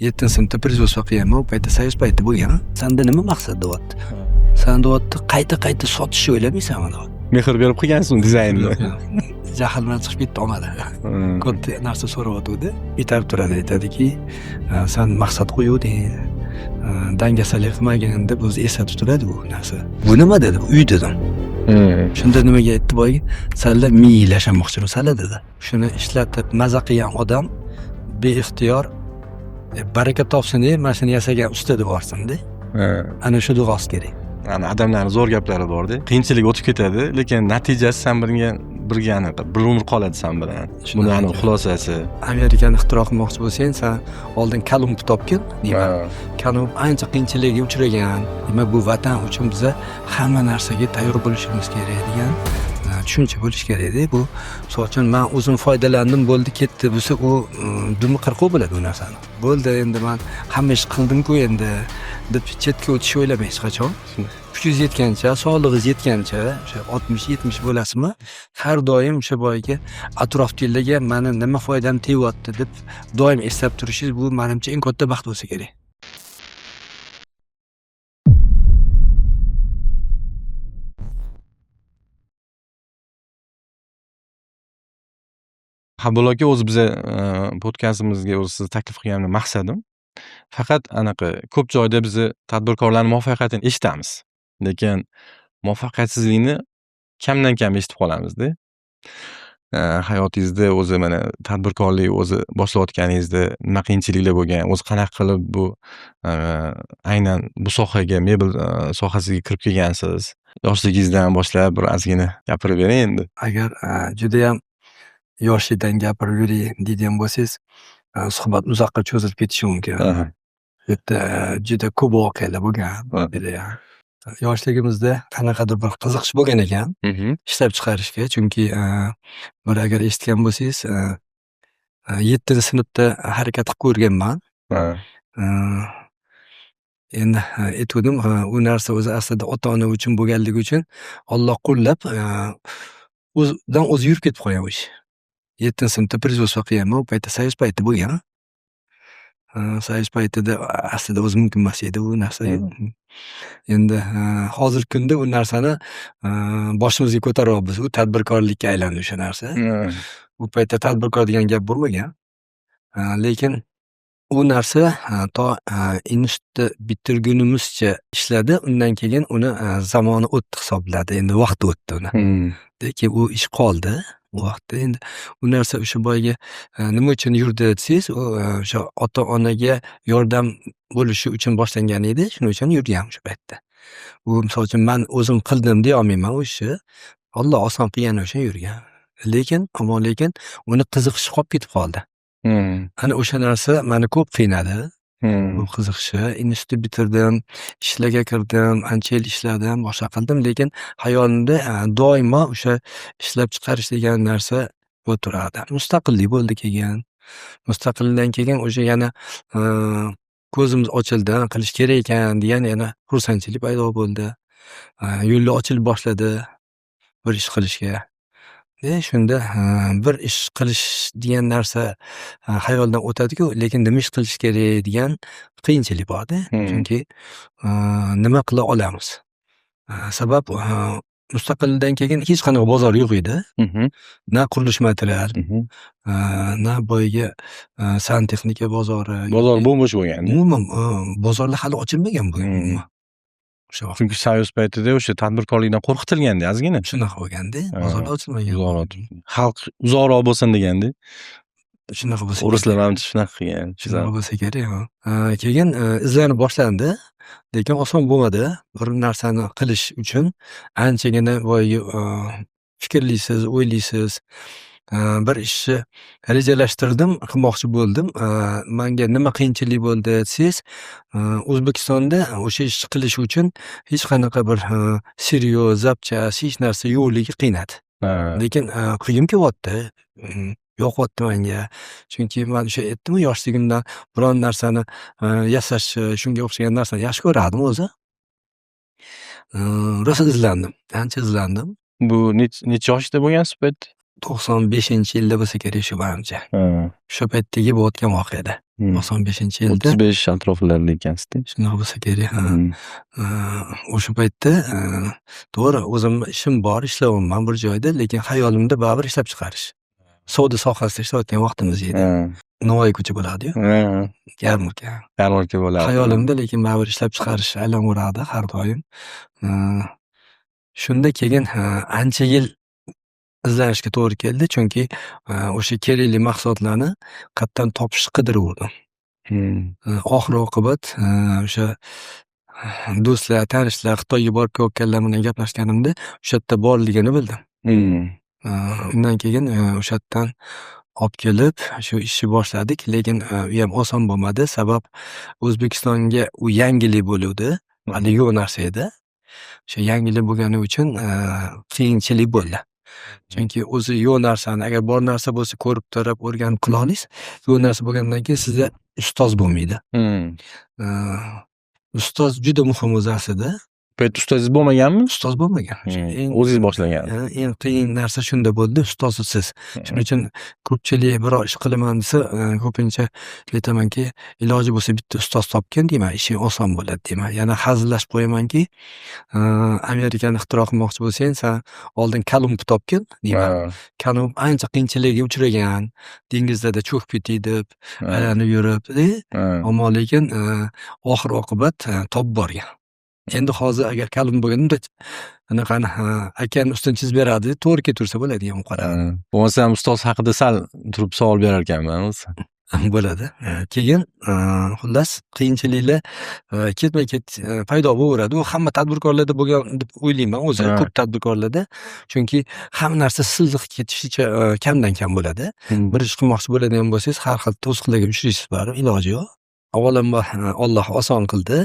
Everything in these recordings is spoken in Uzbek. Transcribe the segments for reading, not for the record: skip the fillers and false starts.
7 sinfda производство qilyapman. U paytda soyuz payti bo'lgan. Sanda nima maqsad deyapti? San deyapti, qayta sotishni o'ylamaysanmi deyapti. Mehr berib qilgansiz dizaynni. Jahl bilan chiqib ketdi olmadi. Katta narsa so'rayotgandi. Bitarib turadi, aytadiki, san maqsad qo'yuvding. Dangasalik qilmagin deb o'zi eslatib turadi bu narsa. Bu nima dedi? Uy dedim. Shunda nimaga aytdi boyga? Salla miylashamoqchiman salla dedi. Shuni ishlatib maza qilgan odam beixtiyor baraka topsin deb mana shuni yasagan usta deb borsin-da. Ana shu duos kerak. Ana odamlarning zo'r gaplari bor-da. Qiyinchilik o'tib ketadi, lekin natijasi san birgani bir umr qoladi san bilan. Buni aniq xulosasi. Amerikani ixtiro qilmoqchi bo'lsang, san oldin Kolumb topgin, deyman. Kolumb ancha qiyinchilikka uchragan. Demak, bu vatan uchun biza hamma narsaga tayyor bo'lishimiz kerak degan tushuncha bo'lish kerak-da. Bu misol uchun men o'zim foydalandim, bo'ldi ketdi, bo'lsa u dumi qirqov bo'ladi bu narsani. Bo'ldi, endi men hamma ish qildim-ku endi deb chetga o'tishni o'ylamang hech qachon. Kuchingiz yetgancha, sog'lig'ingiz yetgancha, o'sha 60-70 bo'lasizmi, har doim o'sha boyga atrofdagilarga meni nima foydam tegyapti deb doim eslab turishingiz bu menimcha eng katta baxt bo'lsa kerak. Habulaki o'zi biza podkastimizga o'zi sizni taklif qilganim maqsadim. Faqat anaqa ko'p joyda bizni tadbirkorlarning muvaffaqiyatini eshitamiz. Lekin muvaffaqiyatsizlikni kamdan kam eshitib qolamizda. Hayotingizda o'zi mana tadbirkorlik o'zi boshlayotganingizda nima qiyinchiliklar bo'lgan, o'zi qanaqa qilib bu aynan bu sohaga, mebel sohasiga kirib kelgansiz? Yoshligingizdan boshlab bir ozgina gapirib bering endi. Agar juda ham yoshlikdan gapirib yuring deydigan bo'lsangiz, suhbat uzoqqa cho'zilib ketishi mumkin. Bu yerda juda ko'p voqealar bo'lgan. Yoshligimizda qanaqadir bir qiziqish bo'lgan ekan ishlab chiqarishga. Chunki bir agar eshitgan bo'lsangiz, 7-sinfda harakat qilib ko'rganman. Endi aytgandim, u narsa o'zi aslida ota-ona uchun bo'lganligi uchun Alloh qo'llab o'zidan o'zi yurib ketib qolgan bu ish. 7-sinfda производство qilyapman. U paytda soyuz payti bo'lgan. Soyuz paytida aslida o'zi mumkin emas edi bu narsa. Endi hozirgi kunda u narsani boshimizga ko'taryapmiz. U tadbirkorlikka aylandi o'sha narsa. U paytda tadbirkor degan gap bo'lmagan. Lekin u narsa to institutni bitirgunimizcha ishladi. Undan keyin uni zamoni o'tdi hisoblanadi. Endi vaqt o'tdi uni. Lekin u ish qoldi. U vaqtda endi u narsa o'sha boyga nima uchun yurdi desangiz, u o'sha ota-onaga yordam bo'lishi uchun boshlangan edi. Shuning uchun yurgan o'sha paytda. U misol uchun men o'zim qildim deya olmayman u ishni. Alloh oson qilgani uchun yurgan. Lekin uni qiziqishi qolib ketib qoldi. Ana o'sha narsa meni ko'p qiynadi. Bu qiziqishi. Institutni bitirdim, ishlarga kirdim, ancha yil ishladim, boshqa qildim, lekin hayolimda doimo o'sha ishlab chiqarish degan narsa o'tiradi. Mustaqillik bo'ldi keyin. Mustaqillikdan keyin o'sha yana ko'zimiz ochildi, qilish kerak ekan degan yana xursandchilik paydo bo'ldi. Yo'llar ochilib boshladi bir ish qilishga. Shunda bir ish qilish degan narsa xayoldan o'tadi-ku, lekin nima ish qilish kerak degan qiyinchilik bor-da. Chunki nima qila olamiz? Sabab mustaqillikdan keyin hech qanaqa bozor yo'q edi. Na qurilish material, na boyga santexnika bozori. Bozor bo'sh bo'lgan. Umuman bozorlar hali ochilmagan bu. Chunki soyuz paytida o'sha tadbirkorlikdan qo'rqitilganda ozgina. Shunaqa bo'lganda, bozorlar ochilmagan. Xalq uzoqroq bo'lsin deganda. Shunaqa bo'lsa. O'rislar ham shunaqa qilgan. Shunaqa bo'lsa kerak. Keyin izlanib boshlandi, lekin oson bo'lmadi. Bir narsani qilish uchun anchagina boyga fikrlaysiz, o'ylaysiz. Bir ishni rejalashtirdim, qilmoqchi bo'ldim. Menga nima qiyinchilik bo'ldi desangiz, O'zbekistonda o'sha ishni qilish uchun hech qanaqa bir seryoz, zapchas, hech narsa yo'qligi qiynadi. Lekin qilgim kelyapti. Yoqyapti menga. Chunki men o'sha aytdim-ku, yoshligimdan biron narsani yasash, shunga o'xshagan narsani yaxshi ko'rardim o'zi. Rosa izlandim. Ancha izlandim. Bu necha yoshda bo'lgansiz bu paytda? 95-yilda bo'lsa kerak shu manimcha. Ha. O'sha paytdagi bo'layotgan voqeada. Hmm. 95-yilda 35 atroflarida ekansizda. shunaqa bo'lsa kerak. Ha. Hmm. O'sha paytda to'g'ri o'zim ishim bor, ishlayapman bir joyda, lekin xayolimda baribir ishlab chiqarish. Savdo sohasida ishlayotgan vaqtimiz edi. Ha. Navoiy ko'cha bo'ladi-yu. Ha. Yarmarka. Yarmarka bo'ladi. Xayolimda lekin baribir ishlab chiqarish aylanveradi har doim. Shunda keyin ancha yil izlanishga to'g'ri keldi, chunki o'sha kerakli mahsulotlarni qayerdan topish qidiruvdim. Hmm. Oxir oqibat o'sha do'stlar, tanishlar Xitoyga borib kelayotganlar bilan gaplashganimda o'sha yerda borligini bildim. Hmm. Undan keyin o'sha yerdan olib kelib shu ishni boshladik, lekin u ham oson bo'lmadi. Sabab O'zbekistonga u yangilik bo'luvdi, hali yo'q narsa edi. O'sha yangilik bo'lgani uchun qiyinchilik bo'ldi. Chunki o'zi yo'q narsani agar bor narsa bo'lsa ko'rib turib o'rganib qila olasiz. Yo'q narsa bo'lgandan keyin sizda ustoz bo'lmaydi. Hmm. Ustoz juda muhim o'zi aslida. Bu yerda ustozingiz bo'lmaganmi? Ustoz bo'lmagan. O'zingiz boshlagan. Eng qiyin narsa shunda bo'ldi, ustozi siz. Shuning uchun ko'pchilik biror ish qilaman desa, ko'pincha aytamanki, iloji bo'lsa bitta ustoz topgin deyman, ishing oson bo'ladi deyman. Yana hazillashib qo'yamanki, Amerikani ixtiro qilmoqchi bo'lsang, sen oldin Kolumb topgin deyman. Kolumb ancha qiyinchilikka uchragan, dengizlarda cho'kib ketay deb, aylanib yurib, ammo lekin oxir oqibat topib borgan. Endi hozir agar Kolumb bo'lganda anaqani akani ustini chizib beradi, to'g'ri ketaversa bo'ladigan qarab. Bo'lmasa ham ustoz haqida sal turib savol berar ekanman o'zi. Bo'ladi. Keyin xullas qiyinchiliklar ketma-ket paydo bo'laveradi. U hamma tadbirkorlarda bo'lgan deb o'ylayman o'zi, ko'p tadbirkorlarda. Chunki hamma narsa silliq ketishicha kamdan kam bo'ladi. Bir ish qilmoqchi bo'ladigan bo'lsangiz, har xil to'siqlarga uchraysiz baribir, iloji yo'q. Avvalambor Alloh oson qildi.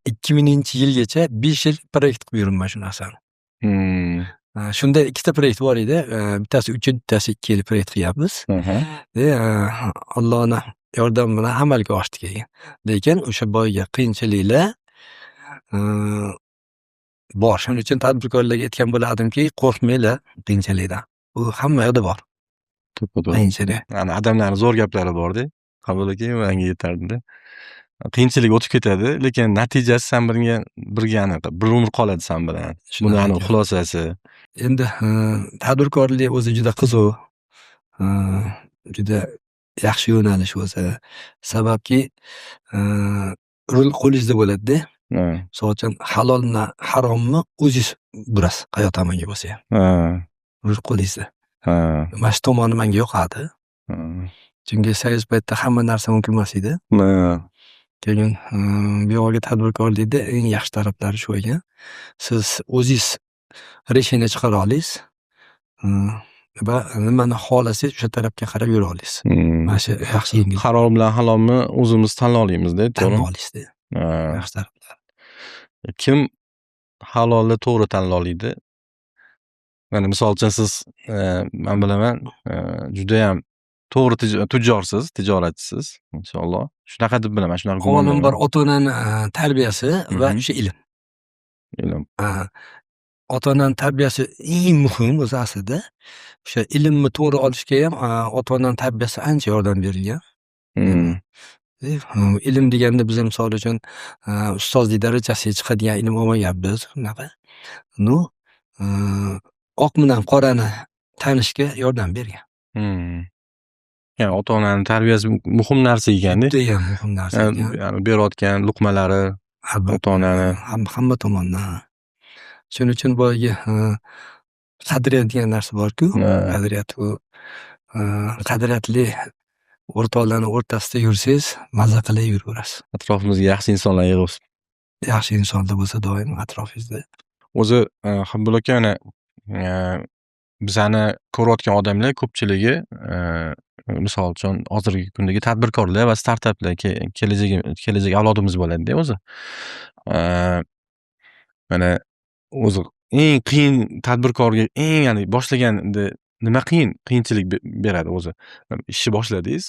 2000-yilgacha 5 yil proyekt qilib yuribman shu narsani. Shunda ikkita proyekt bor edi. Bittasi 3 yil, bittasi 2 yil proyekt qilyapmiz. Allohning yordami bilan amalga oshdi keyin. Lekin o'sha boyga qiyinchiliklar bor. Shuning uchun tadbirkorlarga aytgan bo'lardimki, qo'rqmanglar qiyinchilikdan. Bu hamma yoqda bor. Qiyinchilik. Ya'ni odamlarning zo'r gaplari bor-da. Qabul aka menga yetardi. Qiyinchilik o'tib ketadi, lekin natijasi sen birga bir umr qoladi sen bilan. Buning xulosasi. Endi tadbirkorlik o'zi juda qiziq. Juda yaxshi yo'nalish o'zi. Sababki rul qo'lingizda bo'ladi-da. Misol uchun halolmi, harommi o'zingiz burasiz, qayoq tomonga bo'lsa ham. Rul qo'lingizda. Mana shu tomoni menga yoqadi. Chunki sayz paytda hamma narsa mumkin emas edi. Keyin bu yo'lga tadbirkorlikda eng yaxshi taraflari shu ekan. Siz o'zingiz решение chiqara olasiz va nimani xohlasangiz o'sha tarafga qarab yura olasiz. Mana shu yaxshi yengil. Harom bilan halolni o'zimiz tanlay olamizda, to'g'rimi? Tanlay olasizda. Yaxshi taraflar. Kim halolni to'g'ri tanlay oladi? Mana misol uchun siz men bilaman, juda ham to'g'ri tujjorsiz, tijoratchisiz, inshaalloh. Shunaqa deb bilaman, shunaqa gumondaman. Avvalambor ota-onani tarbiyasi va o'sha ilm. Ilm. Ota-onaning tarbiyasi eng muhim o'zi aslida. O'sha ilmni to'g'ri olishga ham ota-onaning tarbiyasi ancha yordam berilgan. Ilm deganda biz misol uchun ustozlik darajasiga chiqadigan ilm olmayapmiz, unaqa. Oq bilan qorani tanishga yordam bergan. Ya'ni ota-onaning tarbiyasi muhim narsa ekan-da. Juda ham muhim narsa ekan. Ya'ni berayotgan luqmalari ota-onani hamma tomondan. Shuning uchun boyagi qadriyat degan narsa bor-ku, qadriyat u qadriyatli o'rtoqlarning o'rtasida yursangiz, maza qilib yuraverasiz. Atrofimizga yaxshi insonlar yig'ib. Yaxshi insonlar bo'lsa doim atrofingizda. O'zi Habib aka, ana bizani ko'rayotgan odamlar ko'pchiligi misol uchun hozirgi kundagi tadbirkorlar va startaplar kelajak avlodimiz bo'ladi-da o'zi. Mana o'zi eng qiyin tadbirkorga ya'ni boshlaganda nima qiyinchilik beradi o'zi? Ishni boshladingiz,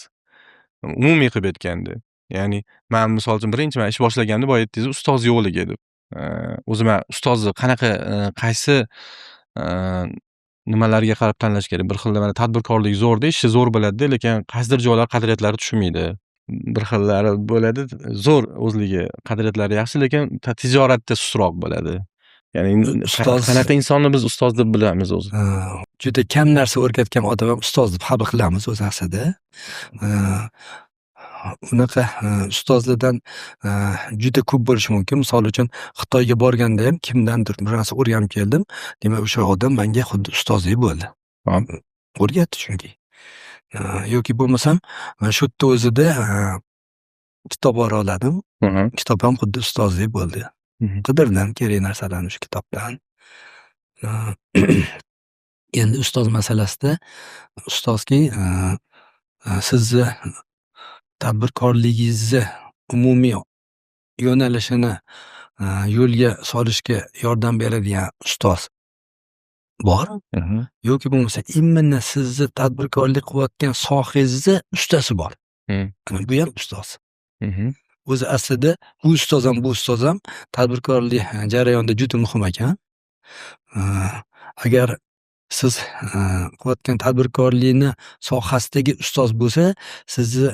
umumiy qilib aytganda. Ya'ni men misol uchun birinchi ish boshlaganda boya aytdingiz, ustoz yo'qligi deb. O'zi men ustozni qaysi nimalarga qarab tanlash kerak? Bir xilda mana tadbirkorlik zo'rda, ishi zo'r bo'ladi-da, lekin qaysidir joylar qadriyatlari tushmaydi. Bir xillari bo'ladi, zo'r o'zligi, qadriyatlari yaxshi, lekin tijoratda sustroq bo'ladi. Ya'ni Ustoz qanaqa insonni biz ustoz deb bilamiz o'zi? juda kam narsa o'rgatgan odam ham ustoz deb qabul qilamiz o'zi aslida. Unaqa ustozlardan juda ko'p bo'lishi mumkin. Misol uchun Xitoyga borganda ham kimdandir bir narsa o'rganib keldim. Demak, o'sha odam menga xuddi ustozdek bo'ldi. O'rgatdi chunki. Yoki bo'lmasam shu yerda o'zida kitob oldim. Kitob ham xuddi ustozdek bo'ldi. Qidirdim kerak narsalarni shu kitobdan. Endi ustoz masalasida ustozki sizni tadbirkorligingizni umumiy yo'nalishini yo'lga solishga yordam beradigan ustoz bor. Yoki bo'lmasa imminni sizni tadbirkorlik qilayotgan sohangizni ustasi bor. Bu ham ustoz. O'zi aslida bu ustoz ham bu ustoz ham tadbirkorlik jarayonida juda muhim ekan. Agar siz qilayotgan tadbirkorlikni sohasidagi ustoz bo'lsa, sizni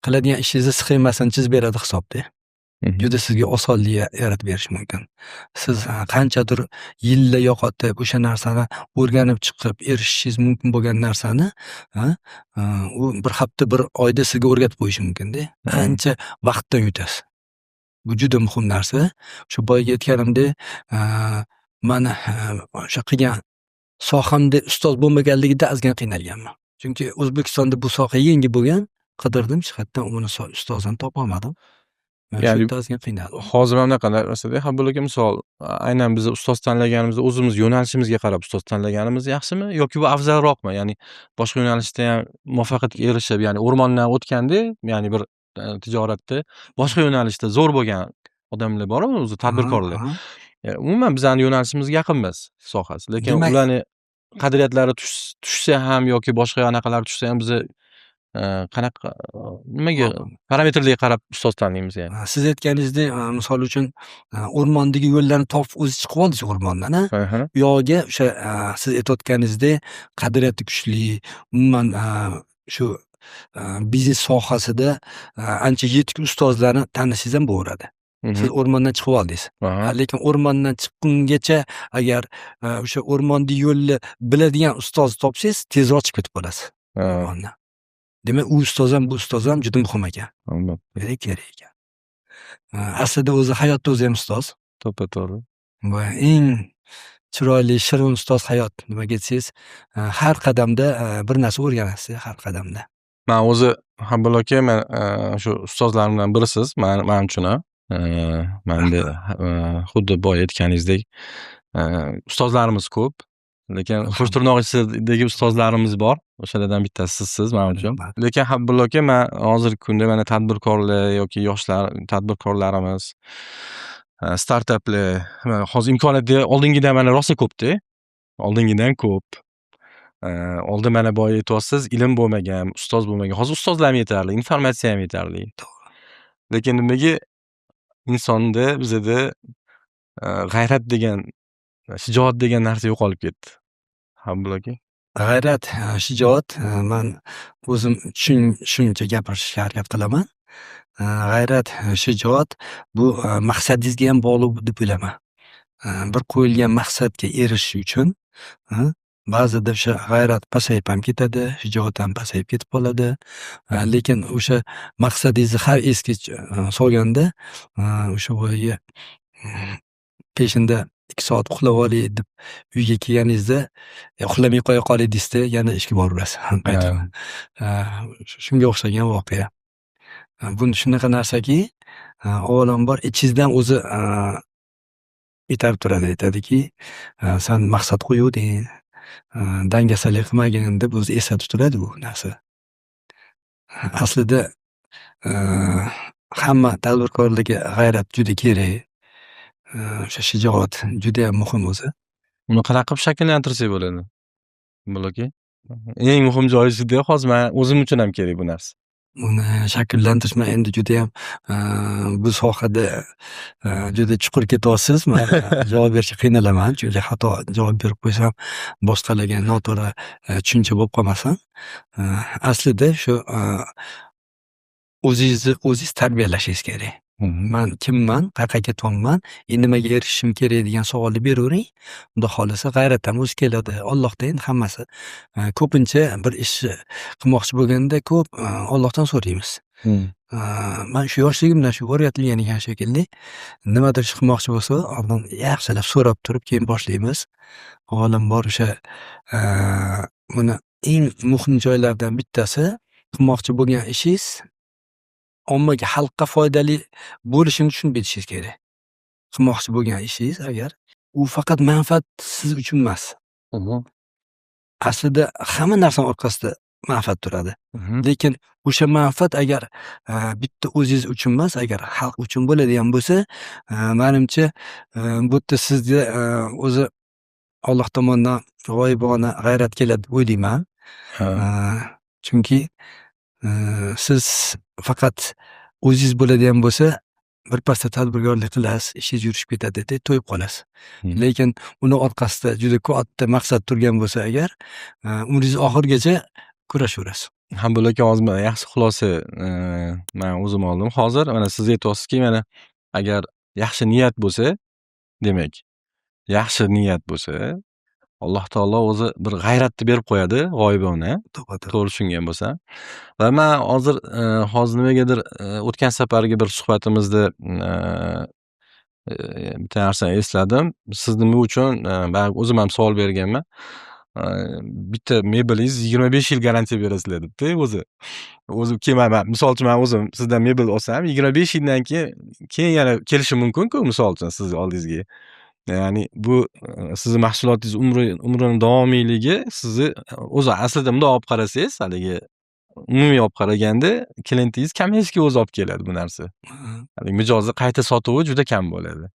qiladigan ishingizni sxemasini chizib beradi hisobda. Juda sizga osonlik yaratib berishi mumkin. Siz qanchadir yillar yo'qotib o'sha narsani o'rganib chiqib erishishingiz mumkin bo'lgan narsani u bir hafta bir oyda sizga o'rgatib qo'yishi mumkin-da. Ancha vaqtdan yutasiz. Bu juda muhim narsa. Shu boyga aytganimdek, mana o'sha qilgan sohamda ustoz bo'lmaganligida ozgina qiynalganman. Chunki O'zbekistonda bu soha yangi bo'lgan, qidirdim, hech qayerdan uni ustozini topa olmadim. Ya'ni ozgina qiynaldim. hozir ham anaqa narsada, bularga misol, aynan biz ustoz tanlaganimizda o'zimiz yo'nalishimizga qarab ustoz tanlaganimiz yaxshimi yoki bu afzalroqmi? Ya'ni boshqa yo'nalishda ham muvaffaqiyatga erishib, ya'ni o'rmondan o'tganda, ya'ni bir tijoratda boshqa yo'nalishda zo'r bo'lgan odamlar bor-ku, o'zi tadbirkorlar. Umuman bizning yo'nalishimizga yaqinmas sohasi, lekin ularni qadriyatlari tushsa ham yoki boshqa anaqalar tushsa ham biz qanaqa nimaga parametrlarga qarab ustoz tanlaymiz yani. Siz aytganingizdek, misol uchun o'rmondagi yo'llarni topib o'zi chiqib oldingiz o'rmondan, u yog'iga o'sha siz aytayotganingizdek qadriyati kuchli, umuman shu biznes sohasida ancha yetuk ustozlarni tanishingiz ham bo'laveradi. Siz o'rmondan chiqib oldingiz. Lekin o'rmondan chiqqungacha agar o'sha o'rmondagi yo'lni biladigan ustoz topsangiz, tezroq chiqib ketib qolasiz o'rmondan. Demak, u ustoz ham bu ustoz ham juda muhim ekan. Kerak ekan. Aslida o'zi hayotda o'zi ham ustoz. To'g'ri. Va eng chiroyli shirin ustoz hayot nima desangiz, har qadamda bir narsa o'rganasiz, har qadamda. Men o'zi Habbil aka, men shu ustozlarimdan birisiz, men uchun. Menda xuddi boya aytganingizdek ustozlarimiz ko'p, lekin qo'sh tirnoq ichidagi ustozlarimiz bor. O'shalardan bittasi sizsiz men uchun. Lekin Habbil aka, men hozirgi kunda mana tadbirkorlar yoki yoshlar tadbirkorlarimiz, startaplar hozir imkoniyati oldingidan mana rosa ko'pda. Oldingidan ko'p. Oldin mana boya aytyapsiz, ilm bo'lmagan, ustoz bo'lmagan. Hozir ustozlar ham yetarli, informatsiya ham yetarli. Lekin nimaga insonda bizada g'ayrat degan, shijoat degan narsa yo'qolib ketdi. Habbil aka. G'ayrat, shijoat, men o'zim tushuncha gapirishga harakat qilaman. G'ayrat, shijoat bu maqsadingizga ham bog'liq deb o'ylayman. Bir qo'yilgan maqsadga erishish uchun ba'zida o'sha g'ayrat pasayib ham ketadi, shijoat ham pasayib ketib qoladi. Lekin o'sha maqsadingizni har esga solganda, o'sha bo'yiga peshinda 2 soat uxlab olay deb uyga kelganingizda uxlamay qo'ya qolay deysizda, yana ishga boraverasiz. Shunga o'xshagan voqea. Bu shunaqa narsaki, avvalambor ichingizdan o'zi itarib turadi, aytadiki, sen maqsad qo'yuvding, dangasalik qilmagin deb o'zi eslatib turadi bu narsa. Aslida hamma tadbirkorlarga g'ayrat juda kerak. O'sha shijoat juda ham muhim o'zi. Uni qanaqa qilib shakllantirsak bo'ladi? Habbil aka. Eng muhim joyi sizda hozir men o'zim uchun ham kerak bu narsa. uni shakllantirish man endi judayam bu sohada juda chuqur ketyapsiz. Man javob berishga qiynalaman. Chunki xato javob berib qo'ysam boshqalarga noto'g'ri tushuncha bo'lib qolmasin. Aslida shu o'zingiz tarbiyalashingiz kerak. Man kimman, qayerga ketyapman, nimaga erishishim kerak degan savolni beravering. Xudo xohlasa g'ayrat ham o'zi keladi. Allohdan endi hammasi. Ko'pincha bir ishni qilmoqchi bo'lganda ko'p Allohdan so'raymiz. Man shu yoshligimdan shu o'rgatilgan ekan shekilli. Nimadir ish qilmoqchi bo'lsa, oldin yaxshilab so'rab turib keyin boshlaymiz. Avvalambor o'sha buni eng muhim joylardan bittasi qilmoqchi bo'lgan ishingiz ommaga, xalqqa foydali bo'lishini tushunib yetishingiz kerak. Qilmoqchi bo'lgan ishingiz agar u faqat manfaat siz uchun emas. Aslida hamma narsani orqasida manfaat turadi. Lekin o'sha manfaat agar bitta o'zingiz uchun emas, agar xalq uchun bo'ladigan bo'lsa, menimcha bu yerda sizga o'zi Alloh tomonidan g'oyibona g'ayrat keladi deb o'ylayman. Chunki siz faqat o'zingiz bo'ladigan bo'lsa, birpasda tadbirkorlik qilasiz, ishingiz yurishib ketadi deb to'yib qolasiz. Lekin uni orqasida juda katta maqsad turgan bo'lsa agar, umringiz oxirigacha kurashaverasiz. Hamdulillah aka, hozir mana yaxshi xulosa men o'zim oldim. Hozir mana siz aytyapsizki, mana agar yaxshi niyat bo'lsa, demak, yaxshi niyat bo'lsa, Alloh taolo o'zi bir g'ayratni berib qo'yadi, g'oyibona. To'g'ri tushungan bo'lsam. Va men hozir nimagadir o'tgan safargi bir suhbatimizda bitta narsani esladim. Siz nima uchun o'zim ham savol berganman. Bitta mebelingiz 25 yil garantiya berasizlar debdi o'zi. O'zi keyin misol uchun men o'zim sizdan mebel olsam 25 yildan keyin yana kelishi mumkin-ku, misol uchun siz oldingizga. Ya'ni bu sizni mahsulotingiz umrini davomiyligi sizni o'zi aslida bundoq olib qarasangiz, haligi umumiy olib qaraganda klientingiz kamayishga o'zi olib keladi bu narsa. Ya'ni mijozni qayta sotuvi juda kam bo'ladi.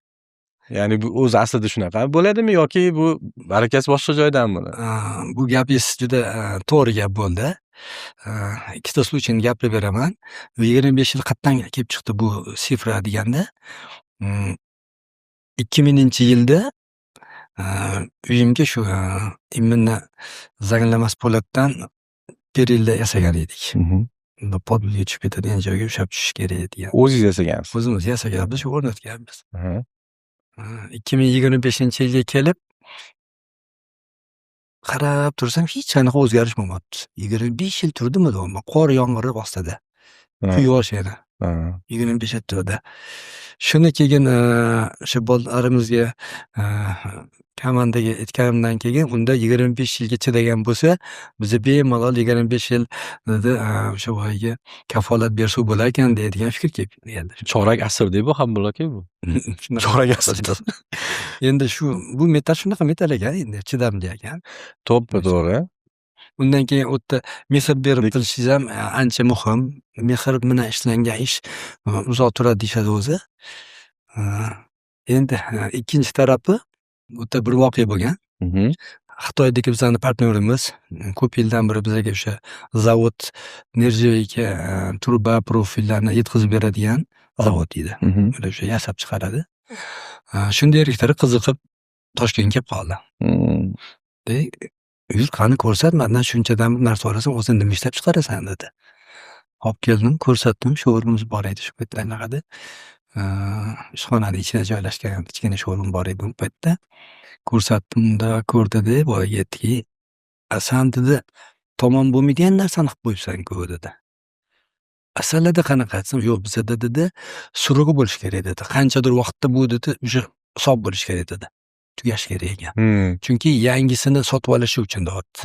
Ya'ni bu o'zi aslida shunaqa bo'ladimi yoki bu barakasi boshqa joydan bo'ladi? Bu gapingiz juda to'g'ri gap bo'ldi. Ikkita случайni gapirib beraman. 25 yil qayerdan kelib chiqdi bu sifra deganda, 2000-yilda uyimga shu imminni zanglamas po'latdan perilla yasagan edik. Podlga tushib ketadigan joyga ushlab tushish kerak degan. O'zingiz yasagansiz? O'zimiz yasaganmiz, shu o'rnatganmiz. 2025-yilga kelib qarab tursam hech qanaqa o'zgarish bo'lmabdi. 25 yil turdimi deyapman. Qor yomg'iri ostida. Quyosh yana. 25 yil turdi. Shuni keyin o'sha bolalarimizga komandaga aytganimdan keyin unda 25 yilga chidagan bo'lsa, biz bemalol 25 yil o'sha boyga kafolat bersa bo'lar ekan deydigan fikr kelib keldi. Chorak asr deb bu Hamdulillah aka bu. Chorak asr. Endi bu metal shunaqa metal ekan, endi chidamli ekan. To'g'ri. Undan keyin u yerda mehr berib qilishingiz ham ancha muhim. Mehr bilan ishlangan ish uzoq turadi deyishadi o'zi. Endi ikkinchi tarafi u yerda bir voqea bo'lgan. Xitoydagi bizning partnyorimiz ko'p yildan beri bizga o'sha zavod nержавейка turba profillarni yetkazib beradigan zavod edi. Ular o'sha yasab chiqaradi. Shunda direktori qiziqib Toshkentga kelib qoldi. Yur qani ko'rsat, mendan shunchadan bir narsa olasang, o'zing nima ishlab chiqarasan dedi. Olib keldim, ko'rsatdim, showroomimiz bor edi shu paytda anaqada. Ishxonaning ichida joylashgan kichkina showroom bor edi u paytda. Ko'rsatdim-da, ko'rdi-da, boyagi aytdiki, "San dedi, tamom bo'lmaydigan narsani qilib qo'yibsan-ku" dedi. Asalida qanaqa desam, "Yo'q, bizda dedi, surug'i bo'lish kerak" dedi. Qanchadir vaqtda bu dedi, o'sha hisob bo'lish kerak dedi. Tugash kerak ekan. Chunki yangisini sotib olishi uchun deyapti.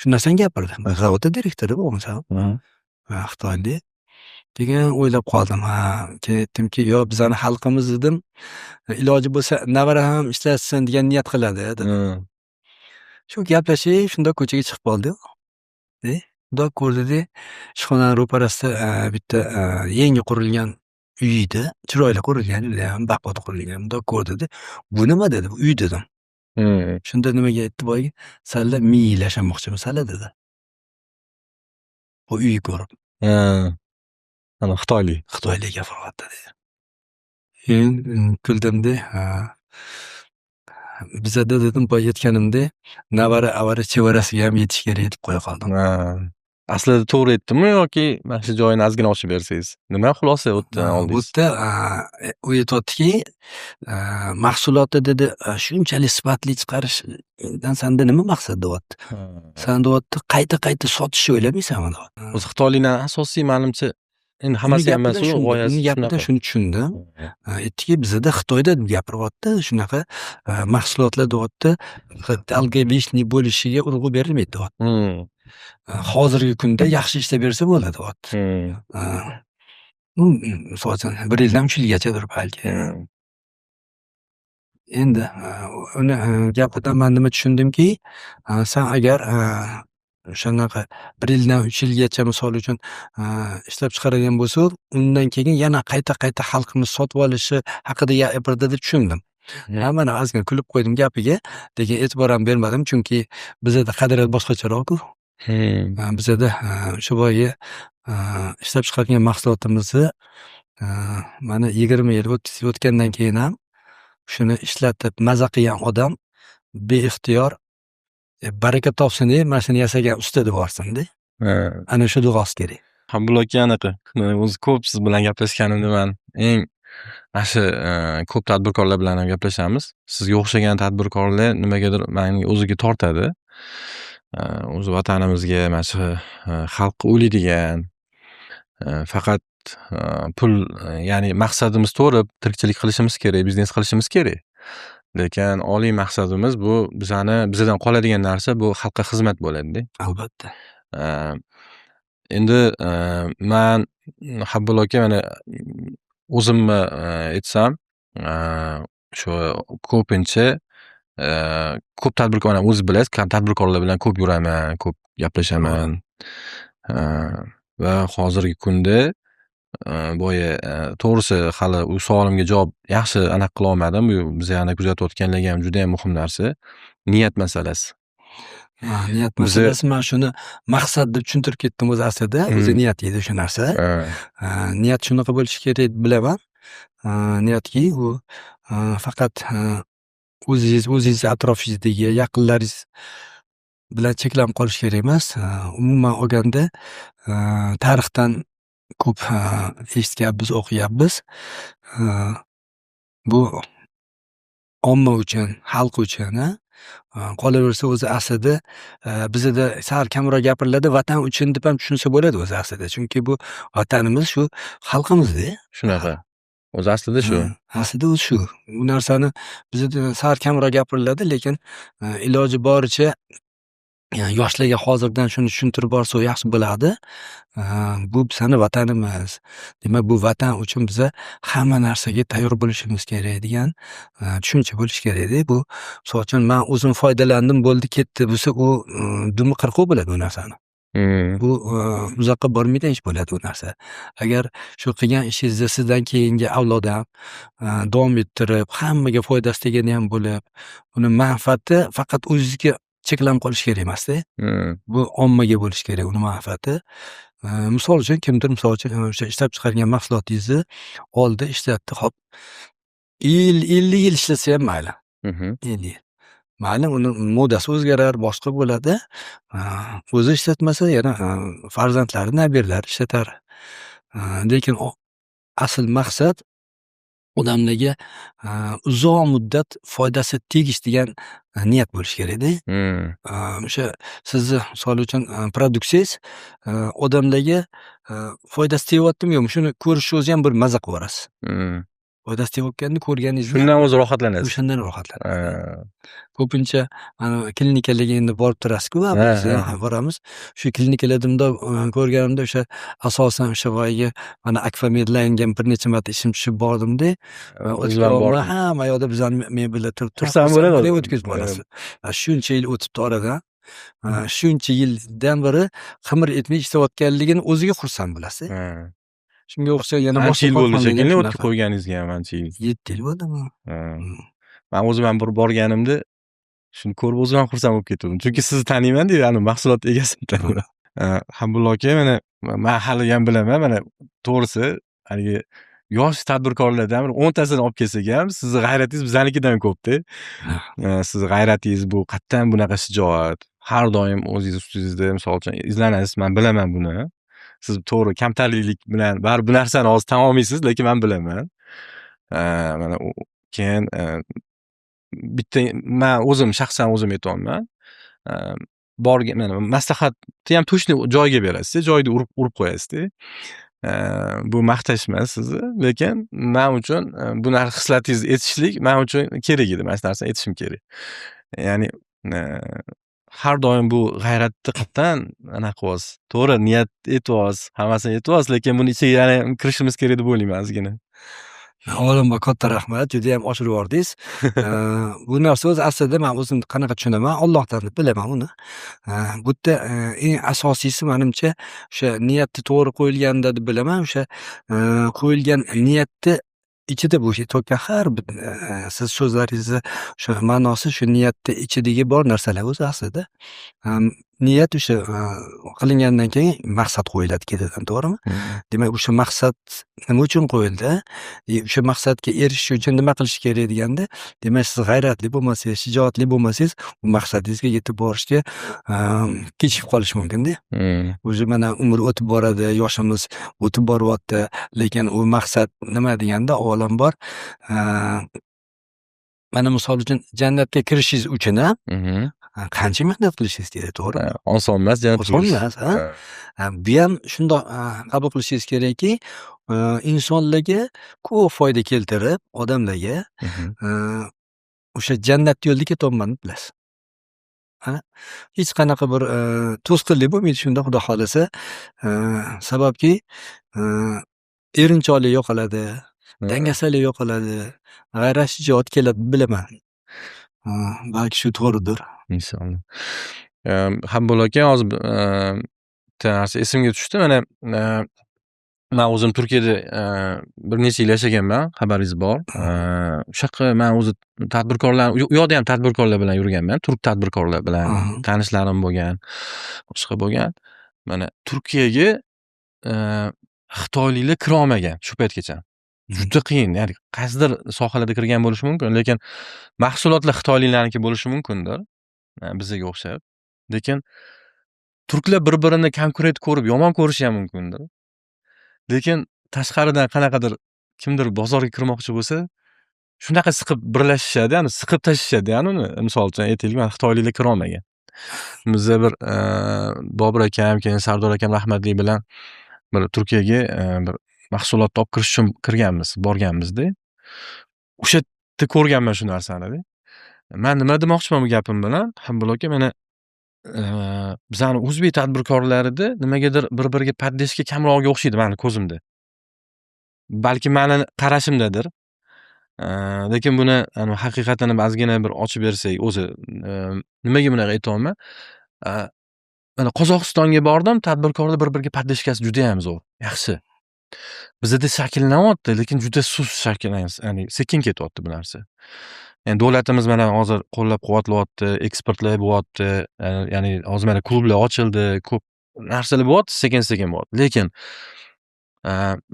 Shu narsani gapirdi. Zavod direktori bo'lmasa. Xitoylik. Keyin o'ylab qoldim. Keyin aytdimki, "Yo, bizani xalqimiz dedim, iloji bo'lsa navara ham ishlatsin degan niyat qiladi" dedim. Shu gaplashib, shunda ko'chaga chiqib qoldi. Xudo ko'rdi-da, ishxonaning ro'parasida bitta yangi qurilgan uy edi. Chiroyli qurilgan, judayam baquvvat qurilgan. Xudo ko'rdi-da, "Bu nima?" dedi. "Uy" dedim. Shunda nimaga aytdi boyagi? "Salla miylashamoqchimisan" dedi. Bu uyni ko'rib. Ha, ana Xitoylik. Xitoylik gapiryapti dedi. Keyin kuldimda, bizada dedim boya aytganimdek navara avara chevarasiga ham yetish kerak deb qo'ya qoldim. Ha. Aslida to'g'ri aytdimmi yoki mana shu joyini ozgina ochib bersangiz? Nima xulosa u yerdan Bu oldingiz? yerda u aytyaptiki, mahsulotni dedi shunchalik sifatli chiqarishdan sanda nima maqsad deyapti. Ha. San deyapti qayta sotishni o'ylamaysanmi deyapti. O'zi Xitoyliklarning asosiy manimcha endi hammasi ham emas, u g'oyasi Uni gapidan shunaqa. shuni tushundim. Aytdiki, bizada Xitoyda deb gapiryapti, shunaqa mahsulotlar deyapti, долговечный bo'lishiga urg'u berilmaydi deyapti. Hmm. Hozirgi kunda yaxshi ishlab bersa bo'ladi deyapti. Misol uchun 1 yildan 3 yilgachadir balki. Endi uni gapidan man nima tushundimki, san agar o'shanaqa 1 yildan 3 yilgacha misol uchun ishlab chiqaradigan bo'lsa, undan keyin yana qayta xalqimiz sotib olishi haqida gapirdi deb tushundim. Mana ozgina kulib qo'ydim gapiga, lekin e'tibor ham bermadim, chunki bizada qadriyat boshqacharoq-ku. Bizada o'sha boyagi ishlab chiqargan mahsulotimizni mana 20 yil o'tgandan keyin ham shuni ishlatib maza qilgan odam beixtiyor baraka topsin deb mana shuni yasagan usta deb yuborsin-da. Ana shu duosi kerak. Abdulla aka anaqa. O'zi ko'p siz bilan gaplashganimda man eng mana shu ko'p tadbirkorlar bilan ham gaplashamiz. Sizga o'xshagan tadbirkorlar nimagadir mani o'ziga tortadi. O'zi vatanimizga mana shu xalq o'ylaydigan, faqat pul, ya'ni maqsadimiz to'g'ri tirikchilik qilishimiz kerak, biznes qilishimiz kerak. Lekin oliy maqsadimiz bu bizadan qoladigan narsa bu xalqqa xizmat bo'ladi-da. Albatta. Endi man Habbulla aka mana o'zimni aytsam, shu ko'pincha ko'p tadbirkorlar o'ziz bilasiz, tadbirkorlar bilan ko'p yuraman, ko'p gaplashaman. Va hozirgi kunda boya to'g'risi hali u savolimga javob yaxshi aniq qila olmadim. Bu bizani kuzatayotganlarga ham juda ham muhim narsa. Niyat masalasi. Niyat masalasi, men shuni maqsad deb tushuntirib ketdim o'zi aslida. O'zi niyat edi o'sha narsa. Niyat shunaqa bo'lishi kerak deb bilaman. Niyatki u faqat o'zingiz atrofingizdagi yaqinlaringiz bilan cheklanib qolish kerak emas. Umuman olganda tarixdan ko'p eshityapmiz, o'qiyapmiz. Bu omma uchun, xalq uchun, qolaversa o'zi aslida bizada sal kamroq gapiriladi, vatan uchun deb ham tushunsa bo'ladi o'zi aslida. Chunki bu vatanimiz shu xalqimizda. Shunaqa. O'zi aslida shu. Aslida o'zi shu. Bu narsani bizada sal kamroq gapiriladi, lekin iloji boricha yoshlarga hozirdan shuni tushuntirib borsa yaxshi bo'ladi. Bu bizani vatanimiz. Demak, bu vatan uchun biza hamma narsaga tayyor bo'lishimiz kerak degan tushuncha bo'lishi kerak-da. Bu misol uchun men o'zim foydalandim, bo'ldi, ketdi bo'lsa, u dumi qirquv bo'ladi u narsani. Bu uzoqqa bormaydigan ish bo'ladi u narsa. Agar shu qilgan ishingizni sizdan keyingi avlod ham davom ettirib, hammaga foydasi tegani ham bo'lib, uni manfaati faqat o'zingizga cheklanib qolish kerak emas-da. Bu ommaga bo'lish kerak uni manfaati. Misol uchun kimdir o'sha ishlab chiqargan mahsulotingizni oldi, ishlatdi, hop 50 yil ishlatsa ham mayli. 50 yil. Mayli, uni modasi o'zgarar, boshqa bo'ladi. O'zi ishlatmasa yana farzandlari, nabiralari ishlatar. Lekin asl maqsad odamlarga uzoq muddat foydasi tegish degan niyat bo'lishi kerak-da. O'sha sizni misol uchun produksiyangiz odamlarga foydasi tegyaptimi yo'qmi, shuni ko'rishni o'zi ham bir maza qilib yuborasiz. Foydasi tegayotganini ko'rganingiz shundan o'zi rohatlanasiz. O'shandan rohatlanasiz. Ko'pincha klinikalarga endi borib turasiz-ku, biz ham boramiz. Shu klinikalarda ko'rganimda o'sha asosan o'sha voyaga mana Akfamedlangan bir necha marta ishim tushib bordim-da. Hamma yoqda bizani mebellar turibdi. Xursand bo'ladi. O'tkazib borasiz. Shuncha yil o'tibdi oradan. Shuncha yildan beri qimir etmay ishlayotganligini o'ziga xursand bo'lasiz. Shunga o'xshagan yana boshqa yil bo'ldi shekilli o'tib qo'yganingizga ham ancha yil. 7 yil bo'ldimi? Men o'zim ham bir borganimda shuni ko'rib o'zim ham xursand bo'lib ketdim. Chunki sizni taniyman-da, ya'ni mahsulot egasini taniyman. Hamdullo aka, mana man haliyam bilaman, mana to'g'risi haligi yosh tadbirkorlardan bir 10 tasini olib kelsak ham, sizni g'ayratingiz bizanikidan ko'pda. Sizni g'ayratingiz bu qayerdan bunaqa shijoat? Har doim o'zingiz ustingizda, misol uchun izlanasiz, man bilaman buni. Siz to'g'ri kamtarlik bilan baribir bu narsani hozir tan olmaysiz, lekin man bilaman. Mana keyin bitta man o'zim shaxsan o'zim aytyapman. Mana maslahatni ham точно joyiga berasiz, joyida urib qo'yasiz-da. Bu maqtash emas sizni, lekin men uchun bu narsa hislatingizni aytishlik men uchun kerak edi. Mana shu narsani aytishim kerak. Ya'ni har doim bu g'ayratni qayerdan anaqa qilyapsiz. To'g'ri, niyat aytyapsiz, hammasini aytyapsiz, lekin buni ichiga yana kirishimiz kerak deb o'ylayman ozgina. Avvalambor katta rahmat, judayam oshirib yubordingiz. Bu narsa o'zi aslida men o'zim qanaqa tushunaman, Allohdan deb bilaman uni. Bu yerda eng asosiysi menimcha o'sha niyatni to'g'ri qo'yilganda deb bilaman. O'sha qo'yilgan niyatni ichida bu только har bir siz so'zlaringizni o'sha ma'nosi shu niyatni ichidagi bor narsalar o'zi aslida. Niyat o'sha qilingandan keyin maqsad qo'yiladi ketidan, to'g'rimi? Demak, o'sha maqsad nima uchun qo'yildi? O'sha maqsadga erishish uchun nima qilish kerak deganda, demak, siz g'ayratli bo'lmasangiz, shijoatli bo'lmasangiz, u maqsadingizga yetib borishga kechikib qolish mumkin-da. O'zi mana umr o'tib boradi, yoshimiz o'tib boryapti, lekin u maqsad nima deganda, avvalambor mana misol uchun jannatga kirishingiz uchun qancha mehnat qilishingiz kerak, to'g'rimi? Oson emas jannatga Oson kirish. emas, bu ham shundoq qabul qilishingiz kerakki, insonlarga ko'p foyda keltirib, odamlarga o'sha jannat yo'lida ketyapman deb bilasiz. Hech qanaqa bir to'sqinlik bo'lmaydi shunda, xudo xolasa. Sababki erinchoqlik yo'qoladi, dangasalik yo'qoladi, g'ayrat shijoat keladi deb bilaman. Balki shu to'g'ridir. Inshaalloh. Hamdullo aka, hozir bitta narsa esimga tushdi. Mana men o'zim Turkiyada bir necha yil yashaganman, xabaringiz bor. O'sha yoqqa men o'zi tadbirkorlar, u yoqda ham tadbirkorlar bilan yurganman, turk tadbirkorlar bilan tanishlarim bo'lgan, boshqa bo'lgan. Mana Turkiyaga xitoyliklar kira olmagan shu paytgacha. Juda qiyin. Ya'ni qaysidir sohalarda kirgan bo'lishi mumkin, lekin mahsulotlar xitoyliklarniki bo'lishi mumkindir, bizga o'xshab. Lekin turklar bir-birini konkurent ko'rib yomon ko'rishi ham mumkindir. Lekin tashqaridan qanaqadir kimdir bozorga kirmoqchi bo'lsa, shunaqa siqib birlashishadi, ya'ni siqib tashlashadi, ya'ni uni misol uchun aytaylik, mana xitoyliklar kira olmagan. Bizda bir Bobur akam, keyin Sardor akam rahmatli bilan bir Turkiyaga bir mahsulot olib kirish uchun kirganmiz, borganmiz-da. O'sha yerda ko'rganman shu narsani-da. Men nima demoqchiman bu gapim bilan? Hamdullo aka, mana bizani o'zbek tadbirkorlarida nimagadir bir-biriga poddeshka kamrog'iga o'xshaydi meni ko'zimda. Balki meni qarashimdadir. Lekin buni haqiqatini ozgina bir ochib bersak, o'zi nimaga bunaqa aytyapman? Mana Qozog'istonga bordim, tadbirkorlar bir-biriga poddeshkasi juda ham zo'r, yaxshi. Bizda shakllanyapti, lekin juda sust shakllanyapti, ya'ni sekin ketyapti bu narsa. Ya'ni davlatimiz mana hozir qo'llab-quvvatlayapti, eksportlar bo'lyapti, ya'ni hozir mana klublar ochildi, ko'p narsalar bo'lyapti, sekin-sekin bo'lyapti. Lekin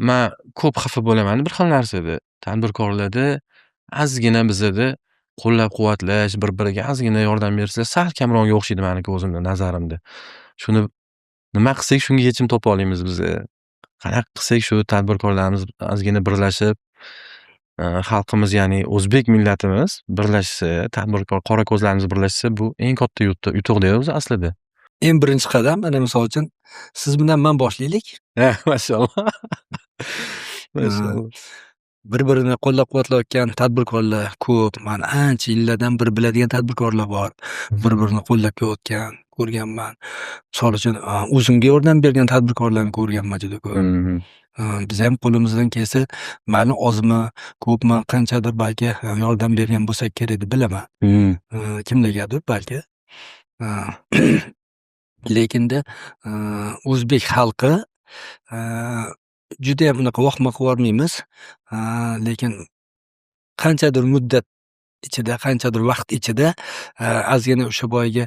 men ko'p xafa bo'laman bir xil narsada. Tadbirkorlarda ozgina bizda qo'llab-quvvatlash, bir-biriga ozgina yordam bersa, sal kamroqga o'xshaydi meniki o'zimda, nazarimda. Shuni nima qilsak shunga yechim topa olamiz biz. Qanaqa qilsak shu tadbirkorlarimiz ozgina birlashib, xalqimiz, ya'ni o'zbek millatimiz birlashsa, tadbirkor qora ko'zlarimiz birlashsa, bu eng katta yutuq-da o'zi aslida. Eng birinchi qadam, mana misol uchun siz bilan men boshlaylik. Mashalloh. Mashalloh. Bir-birini qo'llab-quvvatlayotgan tadbirkorlar ko'p. Mana ancha yillardan bir biladigan tadbirkorlar bor. Bir-birini qo'llab-quvvatgan, ko'rganman. Misol uchun o'zimga yordam bergan tadbirkorlarni ko'rganman juda ko'p. Biz ham qo'limizdan kelsa, mayli ozmi, ko'pmi, qanchadir balki yordam bergan bo'lsak kerak deb bilaman. Kimlargadir balki. Lekinda o'zbek xalqi juda ham bunaqa vahma qilib yubormaymiz. Lekin qanchadir muddat ichida, qanchadir vaqt ichida ozgina o'sha boyga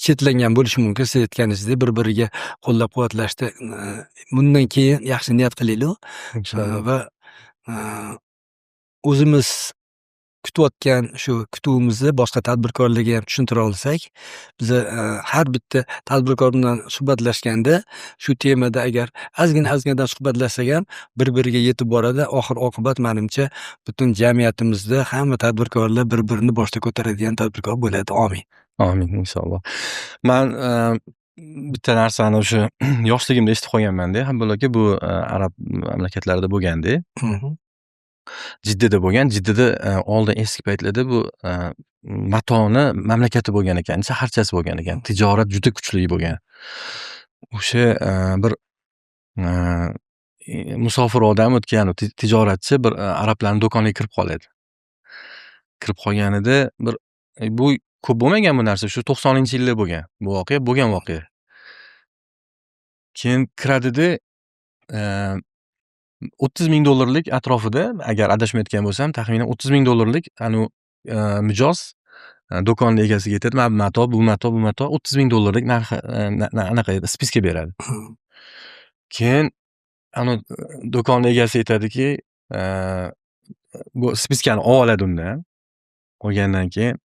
chetlangan bo'lishi mumkin. Siz aytganingizdek, bir-biriga qo'llab-quvvatlashda bundan keyin yaxshi niyat qilaylik Inshaalloh. va a, o'zimiz kutayotgan shu kutuvimizni boshqa tadbirkorlarga ham tushuntira olsak, biza har bitta tadbirkor bilan suhbatlashganda shu temada agar ozgina-ozginadan suhbatlashsak ham bir-biriga yetib boradi. Oxir-oqibat menimcha butun jamiyatimizda hamma tadbirkorlar bir-birini boshda ko'taradigan tadbirkor bo'ladi. Amin. Amin inshaalloh. Man bitta narsani o'sha yoshligimda eshitib qolganman-da, Habibul aka, bu arab mamlakatlarida bo'lganda. Jiddada bo'lgan. Jiddada oldin eski paytlarda bu matoni mamlakati bo'lgan ekan, shaharchasi bo'lgan ekan. Tijorat juda kuchli bo'lgan. O'sha bir musofir odam o'tgan tijoratchi bir arablarning do'koniga kirib qoladi. Kirib qolganida bir bu ko'p bo'lmagan bu narsa, shu 90-yillar bo'lgan. Bu bo'lgan voqea. Keyin kiradida $30,000 atrofida, agar adashmayotgan bo'lsam, taxminan $30,000 mijoz do'konni egasiga aytadi. Mana bu mato, bu mato, bu mato $30,000 narxi anaqa spiska beradi. Keyin do'konni egasi aytadiki, bu spiskani oladi undan. Olgandan keyin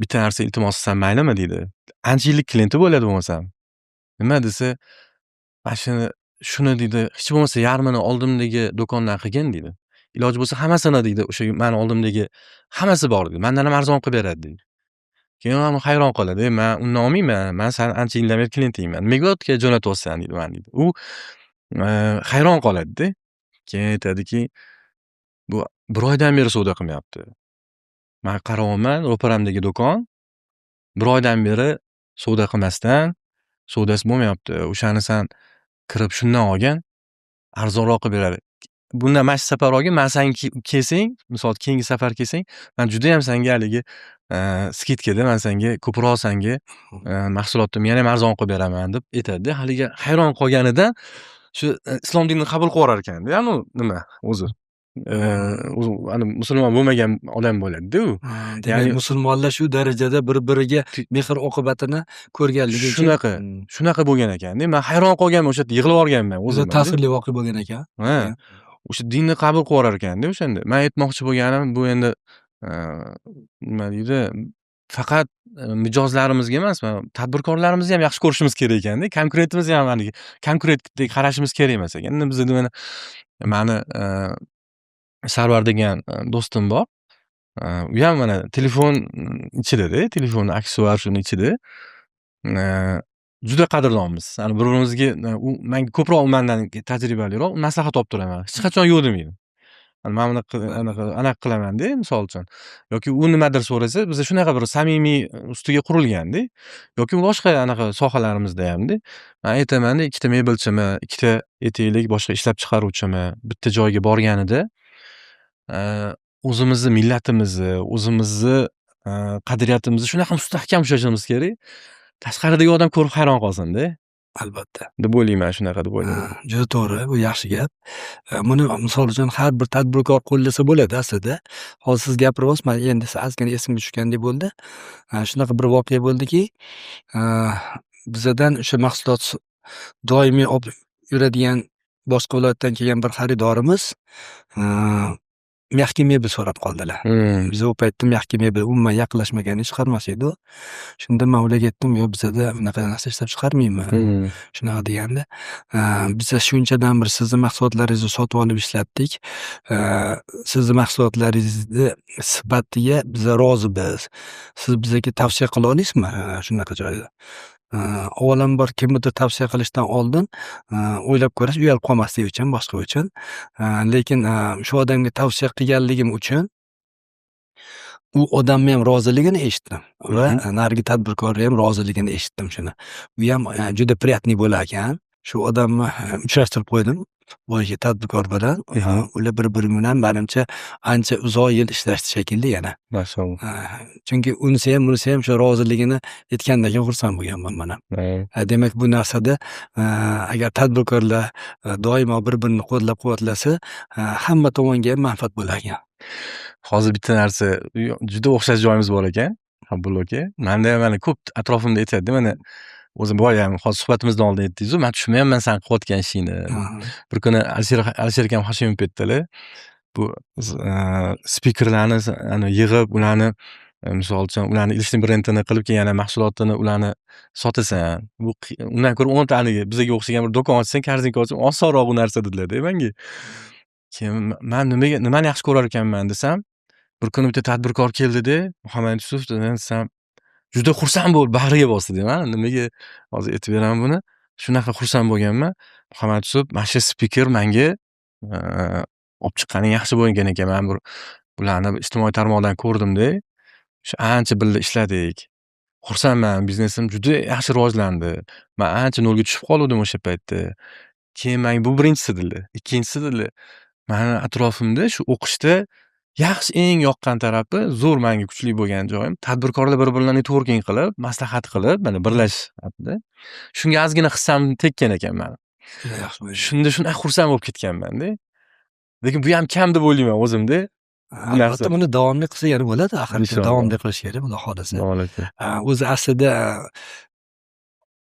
bitta narsa iltimos qilsam maylimi deydi. Ancha yillik klienti bo'ladi bo'lmasam. Nima desa, mana shuni deydi, hech bo'lmasa yarmini oldimdagi do'kondan qilgin deydi. Iloji bo'lsa hammasini deydi, o'sha meni oldimdagi hammasi bor deydi. Mendan ham arzon qilib beradi deydi. Keyin ham hayron qoladi. Men undan olmayman. Men san ancha yildan beri klientingman. Nimaga o'tga jo'natyapsan deydi men deydi. U hayron qoladi-da. Keyin aytadiki, bu bir oydan beri savdo qilmayapti. Men qarayapman, ro'paramdagi do'kon bir oydan beri savdo qilmasdan savdosi bo'lmayapti. O'shani san kirib shundan olgin, arzonroq qilib beradi. Bundan mana shu safar olgin, men san kelsang, misol keyingi safar kelsang, men juda ham senga haligi skidkada men senga ko'proq senga mahsulotni yana ham arzon qilib beraman deb aytadi. Haligi hayron qolganidan shu islom dinini qabul qilib olar ekan-da, nima o'zi. Musulmon bo'lmagan odam bo'ladi-da u. Ya'ni musulmonlar shu darajada bir-biriga mehr oqibatini ko'rganligi uchun shunaqa bo'lgan ekan-da. Men hayron qolganman, o'sha yerda yig'lab yuborganman o'zim. O'zi ta'sirli voqea bo'lgan ekan. O'sha dinni qabul qilib olar ekan-da o'shanda. Men aytmoqchi bo'lganim, bu endi nima deydi, faqat mijozlarimizga emas, tadbirkorlarimizni ham yaxshi ko'rishimiz kerak ekanda. Konkurentimizni ham konkurentdek qarashimiz kerak emas ekan. Endi bizda mani Sarvar degan do'stim bor. U ham mana telefon ichida-da, telefon aksesuar shuni ichida. Juda qadrdonmiz. Bir-birimizga u menga ko'proq mendan tajribaliroq, maslahat olib turaman. Hech qachon yo'q demaydi. Men anaqa qilaman-da, misol uchun. Yoki u nimadir so'rasa, biz shunaqa bir samimiy ustiga qurilgan-da. Yoki boshqa anaqa sohalarimizda hamda. Men aytaman-da, ikkita mebelchimi, ikkita etiklik boshqa ishlab chiqaruvchimi bitta joyga borganida o'zimizni millatimizni, o'zimizni qadriyatimizni shunaqa mustahkam ushlashimiz kerak. Tashqaridagi odam ko'rib hayron qolsin-da. Albatta. Deb o'ylayman, shunaqa deb o'ylayman. Juda to'g'ri, bu yaxshi gap. Buni misol uchun har bir tadbirkor qo'llasa bo'ladi aslida. Hozir siz gapiryapsiz, men endi ozgina esimga tushgandek bo'ldi. Shunaqa bir voqea bo'ldiki, bizadan o'sha mahsulot doimiy olib yuradigan boshqa viloyatdan kelgan bir xaridorimiz mexki mebel so'rab qoldilar. Biz u paytda mexki mebel umuman yaqinlashmagan, chiqarmas edi. Shunda men ularga aytdim, "Yo'q, bizda bunaqa narsa ishlab chiqarmayman." Shunaqa deganda, "Biz shunchadan bir sizni mahsulotlaringizni sotib olib ishlatdik. Sizni mahsulotlaringizni sifatiga biz rozimiz. Siz bizga tavsiya qila olasizmi shunaqa joyda?" Avvalambor kimnidir tavsiya qilishdan oldin o'ylab ko'rish, uyalib qolmaslik uchun, boshqa uchun. Lekin shu odamga tavsiya qilganligim uchun u odamni ham roziligini eshitdim va narigi tadbirkorni ham roziligini eshitdim shuni. Bu ham juda приятный bo'lar ekan. Shu odamni uchrashtirib qo'ydim boyagi tadbirkor bilan. Ular bir-biri bilan menimcha ancha uzoq yil ishlashdi shekilli yana. Maşallah. Chunki unisi ham bunisi ham shu roziligini aytgandan keyin xursand bo'lganman men ham. Demak, bu narsada agar tadbirkorlar doimo bir-birini qo'llab-quvvatlasa, hamma tomonga ham manfaat bo'lar ekan. Hozir bitta narsa, juda o'xshash joyimiz bor ekan. Abdulla aka. Manda ham mana ko'p atrofimda aytadi mana o'zim boya ham hozir suhbatimizdan oldin aytdingiz-ku, men tushunmayapman san qilayotgan ishingni. Bir kuni Alisher akam Hoshimov aytdilar. Bu spikerlarni ani yig'ib, ularni misol uchun ularni ilishni brendini qilib kelgan mahsulotini ularni sotasan. Bu undan ko'ra 10 ta haligi bizga o'xshagan bir do'kon ochsang, korzinka ochsang osonroq bu narsa dedilar-da menga. Keyin men nimani yaxshi ko'rar ekanman desam, bir kuni bitta tadbirkor keldida, Muhammad Yusuf desam, juda xursand bo'lib bag'riga bosdi man. Nimaga hozir aytib beraman buni? Shunaqa xursand bo'lganman. Muhammad Yusuf mana shu spiker menga olib chiqqaning yaxshi bo'lgan ekan. Men bularni ijtimoiy tarmoqdan ko'rdimda, shu ancha birga ishladik. Xursandman, biznesim juda yaxshi rivojlandi. Men ancha nolga tushib qoluvdim o'sha paytda. Keyin menga bu birinchisi dedi. Ikkinchisi dedi, meni atrofimda shu o'qishda yaxshi eng yoqqan tarafi, zo'r menga kuchli bo'lgan joyim, tadbirkorlar bir-birlarini networking qilib, maslahat qilib, mana birlashadi. Shunga ozgina hissam tekkan ekan meni. Juda yaxshi bo'ldi. Shunda shunaqa xursand bo'lib ketganman-da. Lekin bu ham kam deb o'ylayman o'zimda. Albatta buni davomli qilsa yana bo'ladi, axir Inshaalloh. davomli qilish kerak xudo xohlasa. Alloh O'zi aslida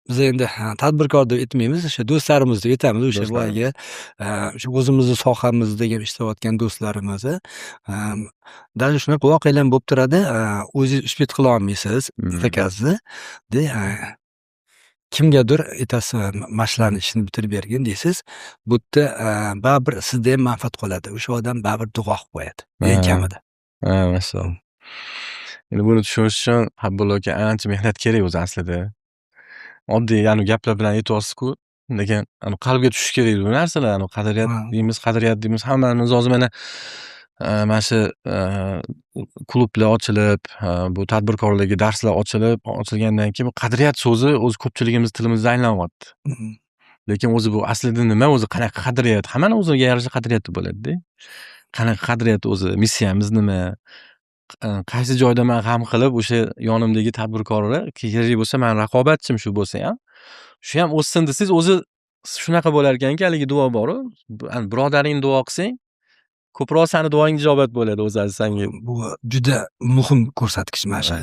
biz endi tadbirkor deb aytmaymiz, o'sha do'stlarimiz deb aytamiz. O'sha boyagi o'sha o'zimizni sohamizda ishlayotgan do'stlarimiz. Даже shunaqa voqealar bo'lib turadi. O'zingiz uspet qila olmaysiz, istakazni. Kimgadir aytasiz, mana shularni ishini bitirib bergin deysiz. Bu yerda baribir sizda ham manfaat qoladi. O'sha odam baribir duo qilib qo'yadi. Eng kamida. Masallan. Endi buni tushunish uchun Abdulla aka ancha mehnat kerak o'zi aslida. Oddiy ya'ni gaplar bilan aytyapsiz-ku, lekin qalbga tushishi kerak bu narsalar. Qadriyat deymiz, hammamiz hozir mana mana shu klublar ochilib, bu tadbirkorlarga darslar ochilgandan keyin bu qadriyat so'zi o'zi ko'pchiligimiz tilimizda aylanyapti. Lekin o'zi bu aslida nima, o'zi qanaqa qadriyat? Hammani o'ziga yarasha qadriyati bo'ladi-da. Qanaqa qadriyat o'zi, missiyamiz nima? Qaysi joyda men g'am qilib o'sha yonimdagi tadbirkorlar kerak bo'lsa, men raqobatchim shu bo'lsa ham, shu ham o'ssin desangiz, o'zi shunaqa bo'lar ekanki, haligi duo bor-ku, birodaring duo qilsang, ko'proq seni duoing ijobat bo'ladi o'zi sanga. Bu juda muhim ko'rsatkich mana shu.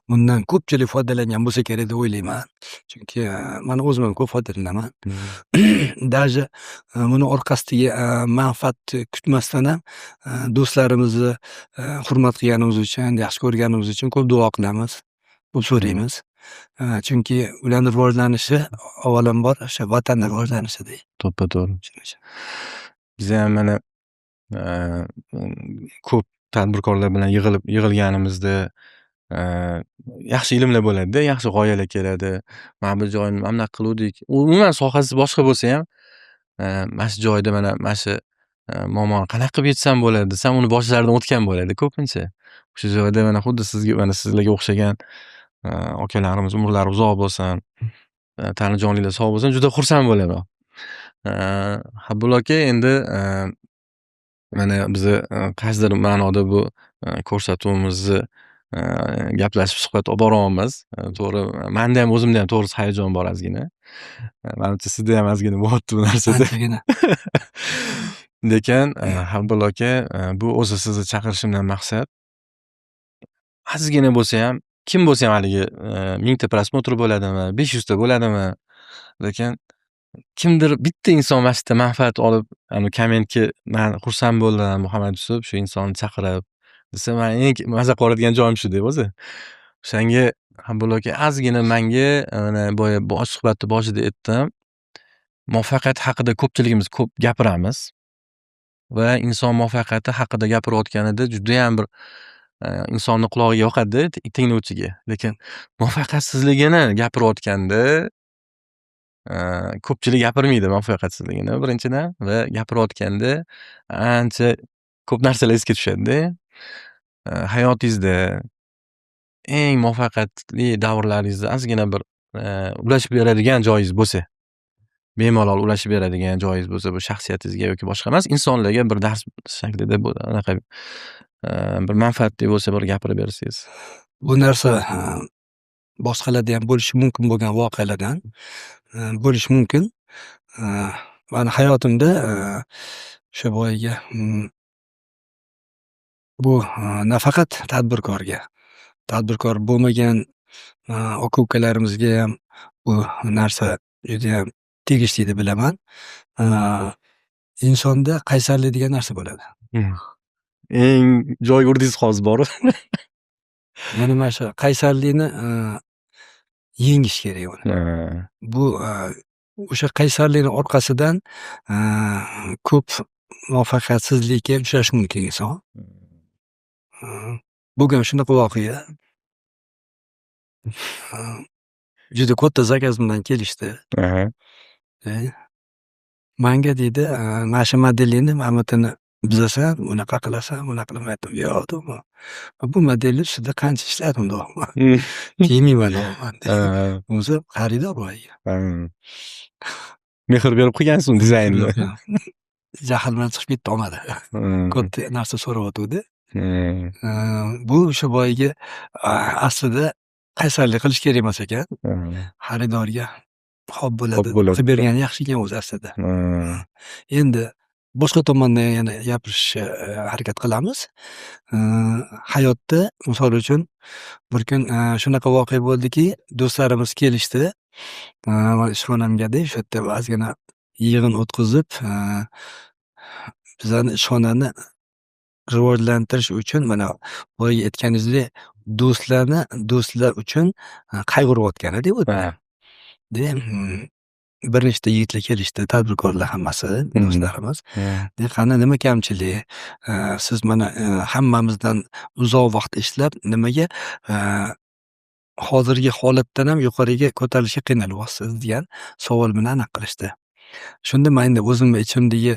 Bundan ko'pchilik foydalangan bo'lsa kerak deb o'ylayman. Chunki men o'zim ham ko'p foydalanaman. Даже buni orqasidagi manfaat kutmasdan ham do'stlarimizni hurmat qilganimiz uchun, yaxshi ko'rganimiz uchun ko'p duo qilamiz, ko'p so'raymiz. Chunki ularning rivojlanishi avvalambor o'sha vatanning rivojlanishida. To'ppa-to'g'ri. Biz ham mana ko'p tadbirkorlar bilan yig'ilganimizda yaxshi ilmlar bo'ladi-da, yaxshi g'oyalar keladi. Mana bu joyni mana bunaqa qiluvdik. Umuman sohasi boshqa bo'lsa ham, mana shu joyda mana shu muammoni qanaqa qilib yechsam bo'ladi desam, uni boshlaridan o'tgan bo'ladi ko'pincha. O'sha joyda mana xuddi sizlarga o'xshagan akalarimiz umrlari uzoq bo'lsin, tanijonliklar sog' bo'lsin, juda xursand bo'laman. Abdulla aka endi mana biz qaysidir ma'noda bu ko'rsatuvimizni gaplashib suhbat olib boryapmiz. To'g'ri, menda ham o'zimda ham to'g'risi hayajon bor ozgina. Menimcha sizda ham ozgina bo'lyapti bu narsada. Lekin Abdulla aka, bu o'zi sizni chaqirishimdan maqsad ozgina bo'lsa ham, kim bo'lsa ham haligi 1000 ta prosmotr bo'ladimi, 500 ta bo'ladimi, lekin kimdir bitta inson mana shu yerda manfaat olib, kommentga men xursand bo'ldim, Muhammad Yusuf shu insonni chaqirib desa, men eng maza qiladigan joyim shu deb o'zi. O'shanga Abdulla aka ozgina menga mana boya suhbatni boshida aytdim. Muvaffaqiyat haqida ko'pchiligimiz ko'p gapiramiz va inson muvaffaqiyati haqida gapirayotganida juda ham bir insonni qulog'iga yoqadi, tinglovchiga. Lekin muvaffaqiyatsizligini gapirayotganda ko'pchilik gapirmaydi muvaffaqiyatsizligini birinchidan va gapirayotganda ancha ko'p narsalar esga tushadi-da. Hayotingizda eng muvaffaqiyatli davrlaringizda ozgina bir ulashib beradigan joyingiz bo'lsa, bemalol ulashib beradigan joyingiz bo'lsa, bu shaxsiyatingizga yoki boshqa emas, insonlarga bir dars shaklida anaqa bir manfaatli bo'lsa, bir gapirib bersangiz. Bu narsa boshqalarda ham bo'lishi mumkin bo'lgan voqealardan bo'lishi mumkin. Mani hayotimda o'sha boyagi bu nafaqat tadbirkorga, tadbirkor bo'lmagan aka-ukalarimizgayam bu narsa judayam tegishli deb bilaman. Insonda qaysarlik degan narsa bo'ladi. Eng joyiga urdingiz hozir borib. Ya'ni mana shu qaysarlikni yengish kerak uni. Bu o'sha qaysarlikni orqasidan ko'p muvaffaqiyatsizlikka uchrashi mumkin inson. Bo'lgan shunaqa voqea. Juda katta zakaz bilan kelishdi. Manga deydi, mana shu modelingni mamatini buzasan, bunaqa qilasan, bunaqa qilaman. Aytdim, yo'q dedim. Bu modelni ustida qancha ishladim deyapman. Kiymayman deyapman. O'zi xaridor bor. Mehr berib qilgansiz uni dizaynni. Jahl bilan chiqib ketdi olmadi. Katta narsa so'rayotgandi. Bu o'sha boyagi aslida qaysarlik qilish kerak emas ekan. Xaridorga xo'p bo'ladi. Qilib bergani yaxshi ekan o'zi aslida. Endi boshqa tomondan yana gapirishga harakat qilamiz. Hayotda misol uchun bir kun shunaqa voqea bo'ldiki, do'stlarimiz kelishdi. Ishxonamgada o'sha yerda ozgina yig'in o'tkazib, bizani ishxonani rivojlantirish uchun mana boyagi aytganingizdek do'stlar uchun qayg'urayotgan edi u yerda. Bir nechta yigitlar kelishdi, tadbirkorlar hammasi, do'stlarimiz. Qani nima kamchilik? Siz mana hammamizdan uzoq vaqt ishlab, nimaga hozirgi holatdan ham yuqoriga ko'tarilishga qiynalyapsiz degan savol bilan aniq qilishdi. Shunda men endi o'zimni ichimdagi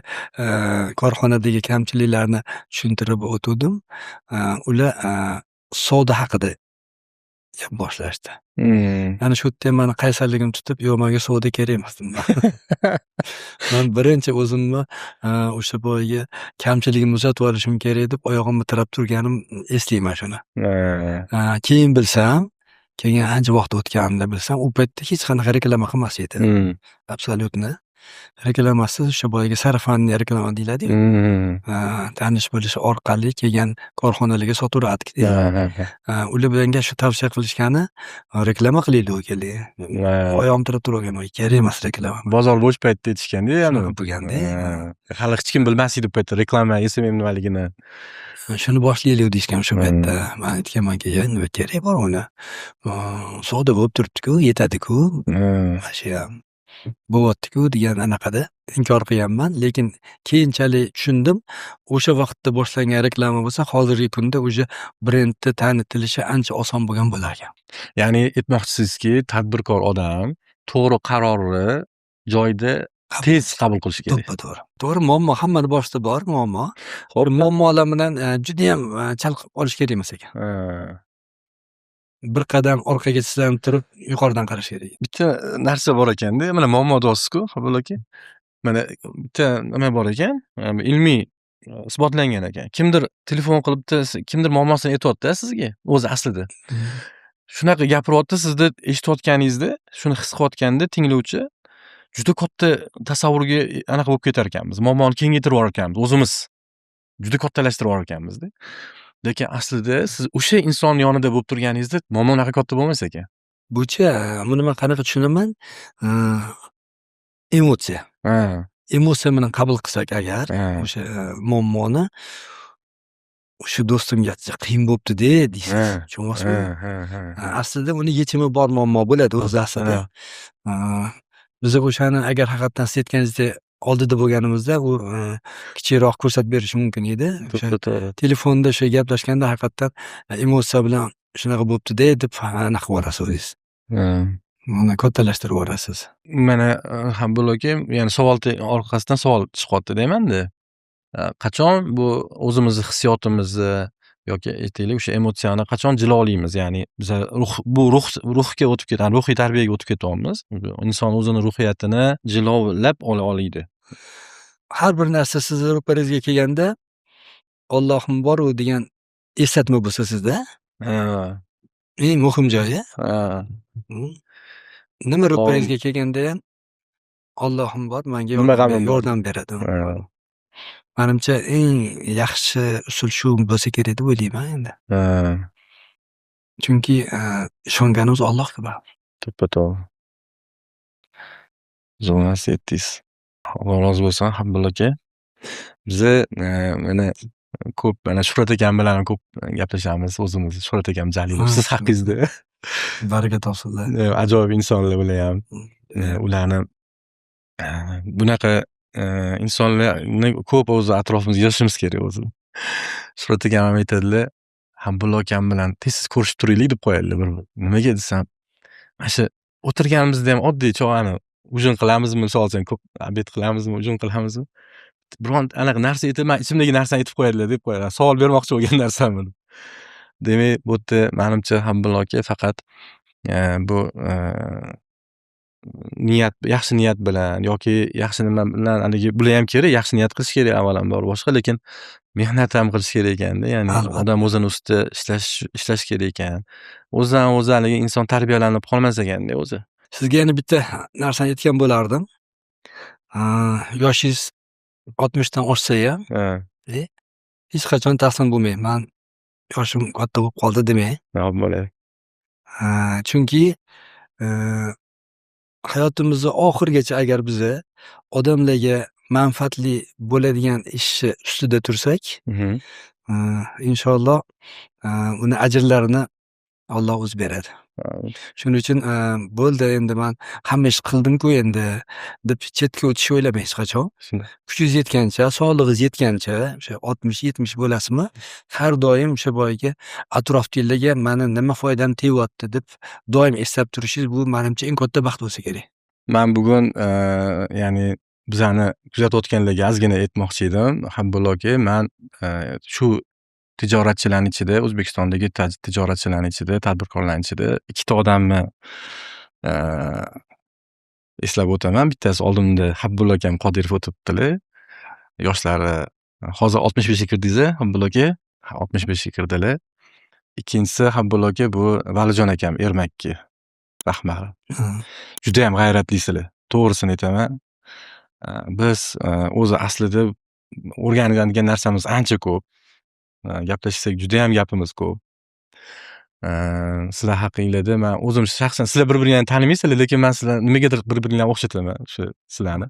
korxonadagi kamchiliklarni tushuntirib o'tdim. Ular savdo haqida gap boshlashdi. Ana shu yerda meni qaysarligim tutib, yo'q, menga savdo kerak emas dedim. Men birinchi o'zimni o'sha boyagi kamchiligimni uzatib olishim kerak deb oyog'imni tirab turganim eslayman shuni. Keyin bilsam, keyin ancha vaqt o'tganimda bilsam, u paytda hech qanaqa reklama qilmas edi. Absolyutni. Reklamasiz o'sha boyagi sarafonli reklama deyiladi-ku. Tanish bilish orqali kelgan korxonalarga sotaverdik. Ular bilan shu tavsiya qilishgani, reklama qilaylik o'g'li. Oyog'im tirab turgan, kerak emas reklama. Bozor bo'sh paytda aytishganda, ya'ni bo'lganda. Hali hech kim bilmas edi bu paytda reklama SMM nimaligini. Shuni boshlaylik deyishgan shu paytda. Men aytganmanki, nima kerak bor uni. Savdo bo'lib turibdi-ku, yetadi-ku. Mana shu ham bo'lyapti-ku degan anaqada inkor qilganman, lekin keyinchalik tushundim, o'sha vaqtda boshlangan reklama bo'lsa, hozirgi kunda o'sha brendni tanitilishi ancha oson bo'lgan bo'lar ekan. Ya'ni aytmoqchisizki, tadbirkor odam to'g'ri qarorni joyida tez qabul qilishi kerak. To'g'ri. To'g'ri, muammo hammani boshida bor, muammo. Muammolar bilan juda ham chalqib olish kerak emas ekan. Bir qadam orqaga tislanib turib, yuqoridan qarash kerak. Bitta narsa bor ekanda, mana muammo deyapsiz-ku, Qabul aka. Mana bitta nima bor ekan, ilmiy isbotlangan ekan. Kimdir telefon qilibdi, kimdir muammosini aytyapti sizga, o'zi aslida. Shunaqa gapiryapti, sizda eshitayotganingizda, shuni his qilayotganda tinglovchi juda katta tasavvurga anaqa bo'lib ketar ekanmiz. Muammoni kengaytirib yurar ekanmiz o'zimiz. Juda kattalashtirib yurar ekanmiz-da. Lekin aslida siz o'sha inson yonida bo'lib turganingizda muammo unaqa katta bo'lmas ekan. Bucha, buni men qanaqa tushunaman? Emotsiya. Emotsiya bilan qabul qilsak agar o'sha muammoni, o'sha do'stimga qiyin bo'libdi-da deysiz. Tushunyapsizmi? Aslida uni yechimi bor muammo bo'ladi o'zi aslida. Biz o'shani agar haqiqatan siz aytganingizdek oldida bo'lganimizda u kichikroq ko'rsatib berishi mumkin edi. Telefonda o'sha gaplashganda haqiqatan emotsiya bilan shunaqa bo'libdi-da deb anaqa qilib yuborasiz o'zingiz. Uni kattalashtirib yuborasiz. Mana Hamdul aka, ya'ni savol orqasidan savol chiqyapti deyman-da. Qachon bu o'zimizni hissiyotimizni yoki aytaylik o'sha emotsiyani qachon jilolaymiz? Ya'ni biz ruhga o'tib ketamiz, ruhiy tarbiyaga o'tib ketyapmiz. Inson o'zini ruhiyatini jilolab ola oladi. Har bir narsa sizni ro'parangizga kelganda Allohim bor-u degan eslatma bo'lsa sizda, eng muhim joyi. Nima ro'parangizga kelganda ham Allohim bor, menga yordam beradi. Menimcha eng yaxshi usul shu bo'lsa kerak deb o'ylayman endi. Chunki ishonganimiz Allohga bog'liq. To'ppa-to'g'ri. Zo'r narsa aytdingiz. Alloh rozi bo'lsin, Habibullo aka. Biza mana ko'p mana Shuhrat akam bilan ko'p gaplashamiz o'zimiz. Shuhrat akam Jalilov siz haqingizda. Baraka topsinlar. Ajoyib insonlar ular ham. Ularni bunaqa insonlarni ko'p o'zi atrofimizga yig'ishimiz kerak o'zi. Shuhrat akam ham aytadilar, Habibullo akam bilan tez-tez ko'rishib turaylik deb qo'yadilar bir-bir. Nimaga desam, mana shu o'tirganimizda ham oddiy chog'ani ujin qilamizmi, misol uchun ko'p obed qilamizmi, ujin qilamizmi? Biron anaqa narsa aytib, man ichimdagi narsani aytib qo'yadilar deb qo'yadilar. Savol bermoqchi bo'lgan narsamni. Demak, bu yerda menimcha Habibullo aka faqat bu niyat, yaxshi niyat bilan yoki yaxshi nima bilan haligi bular ham kerak, yaxshi niyat qilish kerak avvalambor boshqa, lekin mehnat ham qilish kerak ekanda, ya'ni Albatta. odam o'zini ustida ishlash kerak ekan. O'zidan o'zi haligi inson tarbiyalanib qolmas ekanda o'zi. Sizga yana bitta narsani aytgan bo'lardim. Yoshingiz 60 dan oshsa ham, Ha, hech qachon taslim bo'lmang. Men yoshim katta bo'lib qoldi demang. nima bo'ladi? Chunki hayotimizni oxirigacha agar biza odamlarga manfaatli bo'ladigan ishni ustida tursak, inshaalloh uni ajrlarini Alloh o'zi beradi. Shuning uchun bo'ldi endi men hamma ish qildim-ku endi deb chetga o'tishni o'ylamang hech qachon. Shunday. Kuchingiz yetgancha, sog'lig'ingiz yetgancha, o'sha 60-70 bo'lasizmi, har doim o'sha boyagi atrofdagilarga mani nima foydam tegyapti deb doim eslab turishingiz bu menimcha eng katta baxt bo'lsa kerak. Men bugun ya'ni bizani kuzatayotganlarga ozgina aytmoqchi edim. Habibullo aka, men shu tijoratchilarning ichida, O'zbekistondagi tijoratchilarning ichida, tadbirkorlarning ichida ikkita odamni eslab o'taman. Bittasi oldimda Habibullo akam Qodirov o'tiribdilar. Yoshlari hozir 65 ga kirdingiz-a, Habibullo aka? 65 ga kirdilar. Ikkinchisi Habibullo aka bu Valijon akam Ermakki. Rahmat. Juda ham g'ayratlisizlar. To'g'risini aytaman. Biz o'zi aslida o'rganadigan narsamiz ancha ko'p. Gaplashsak juda ham gapimiz ko'p. Sizlar haqingizda men o'zim shaxsan sizlar bir-biringlarni tanimaysizlar, lekin men sizlar nimagadir bir-biringlarni o'xshataman shu sizlarni.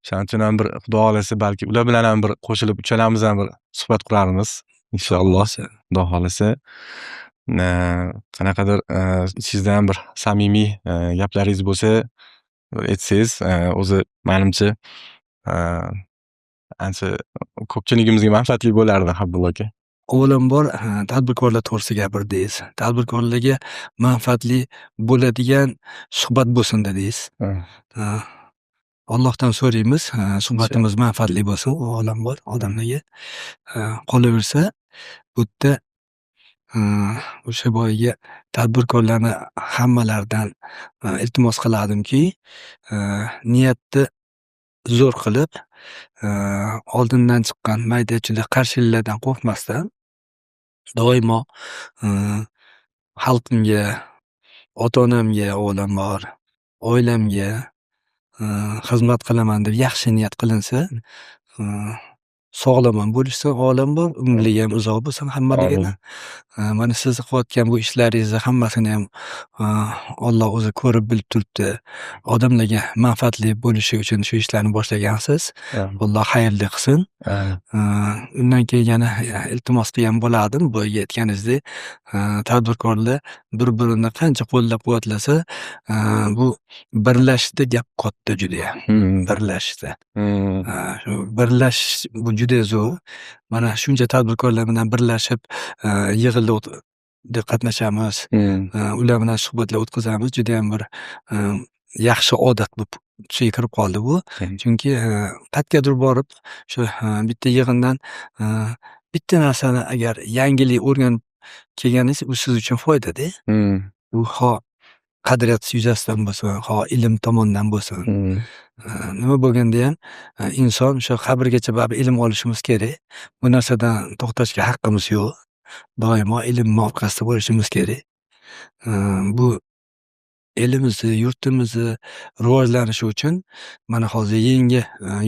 Shuning uchun ham bir Xudo xolasa balki ular bilan ham bir qo'shilib uchalamiz ham bir suhbat qurarmiz. Inshaalloh. Xudo xolasa. Qanaqadir ichingizda ham bir samimiy gaplaringiz bo'lsa, aytsangiz, o'zi menimcha ancha ko'pchiligimizga manfaatli bo'lardi, Habibullo aka. Avvalambor tadbirkorlar to'g'risida gapirdingiz. Tadbirkorlarga manfaatli bo'ladigan suhbat bo'lsin dedingiz. Allohdan so'raymiz, suhbatimiz manfaatli bo'lsin, avvalambor odamlarga. Qolaversa, bu yerda o'sha boyagi tadbirkorlarni hammalaridan iltimos qiladimki, niyatni zo'r qilib, oldindan chiqqan mayda-chuyda qarshiliklardan qo'rqmasdan doimo xalqimga, ota-onamga avvalambor, oilamga xizmat qilaman deb yaxshi niyat qilinsa, sog'lom ham bo'lishsin avvalambor, umrligi ham uzoq bo'lsin hammaligini. Mana siz qilayotgan bu ishlaringizni hammasini ham Alloh o'zi ko'rib bilib turibdi. Odamlarga manfaatli bo'lishi uchun shu ishlarni boshlagansiz. Alloh xayrli qilsin. Undan keyin yana iltimos qilgan bo'lardim, boyagi aytganingizdek, tadbirkorlar bir-birini qancha qo'llab-quvvatlasa, bu birlashishda gap katta juda ham. Birlashishda. Shu birlashish bu juda zo'r. Mana shuncha tadbirkorlar bilan birlashib, yig'inlarda qatnashamiz. Ular bilan suhbatlar o'tkazamiz. Juda ham bir yaxshi odat bo'lib tusiga kirib qoldi bu. Chunki qayergadir borib, shu bitta yig'indan bitta narsani agar yangilik o'rganib kelganingiz, u siz uchun foydada. Bu qadriyat yuzasidan bo'lsin, ilm tomondan bo'lsin. Nima bo'lganda ham inson o'sha qabrgacha baribir ilm olishimiz kerak. Bu narsadan to'xtashga haqqimiz yo'q. Doimo ilm orqasida bo'lishimiz kerak. Bu elimizni, yurtimizni rivojlanishi uchun mana hozir yangi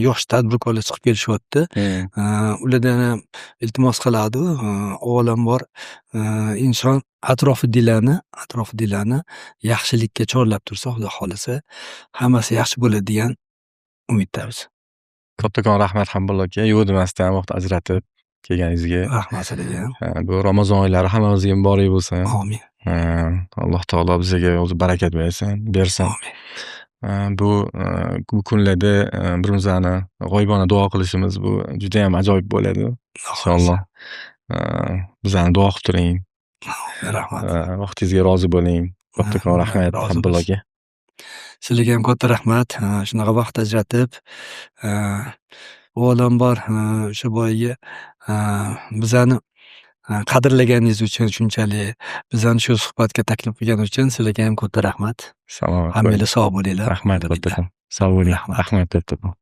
yosh tadbirkorlar chiqib kelishyapti. Ulardan ham iltimos qiladi, avvalambor inson atrofidagilarni yaxshilikka chorlab tursa, Xudo xohlasa, hammasi yaxshi bo'ladi degan umiddamiz. Kattakon rahmat Hamdullo aka, yo'lmasdan vaqt ajratib kelganingizga. Rahmat sizlarga ham. Bu Ramazon oylari hammamizga muborak bo'lsin. Amin. Alloh taolo bizga o'zi barakat bersin. Amin. Bu kunlarda bir-birimizni g'oyibona duo qilishimiz bu juda ham ajoyib bo'ladi. Inshaalloh. Bizlarni duo qilib turing. Rahmat. Vaqtingizga rozi bo'ling. Kattakon rahmat Rozi Hamdullo bo'lsin. aka. Sizlarga ham katta rahmat. Shunaqa vaqt ajratib, avvalambor o'sha boyagi bizani qadrlaganingiz uchun, shunchalik bizani shu suhbatga taklif qilganingiz uchun sizlarga ham katta rahmat. Salomat bo'ling. Hammanglar sog' bo'linglar. Rahmat kattakon. Sog' bo'ling. Rahmat. Rahmat kattakon.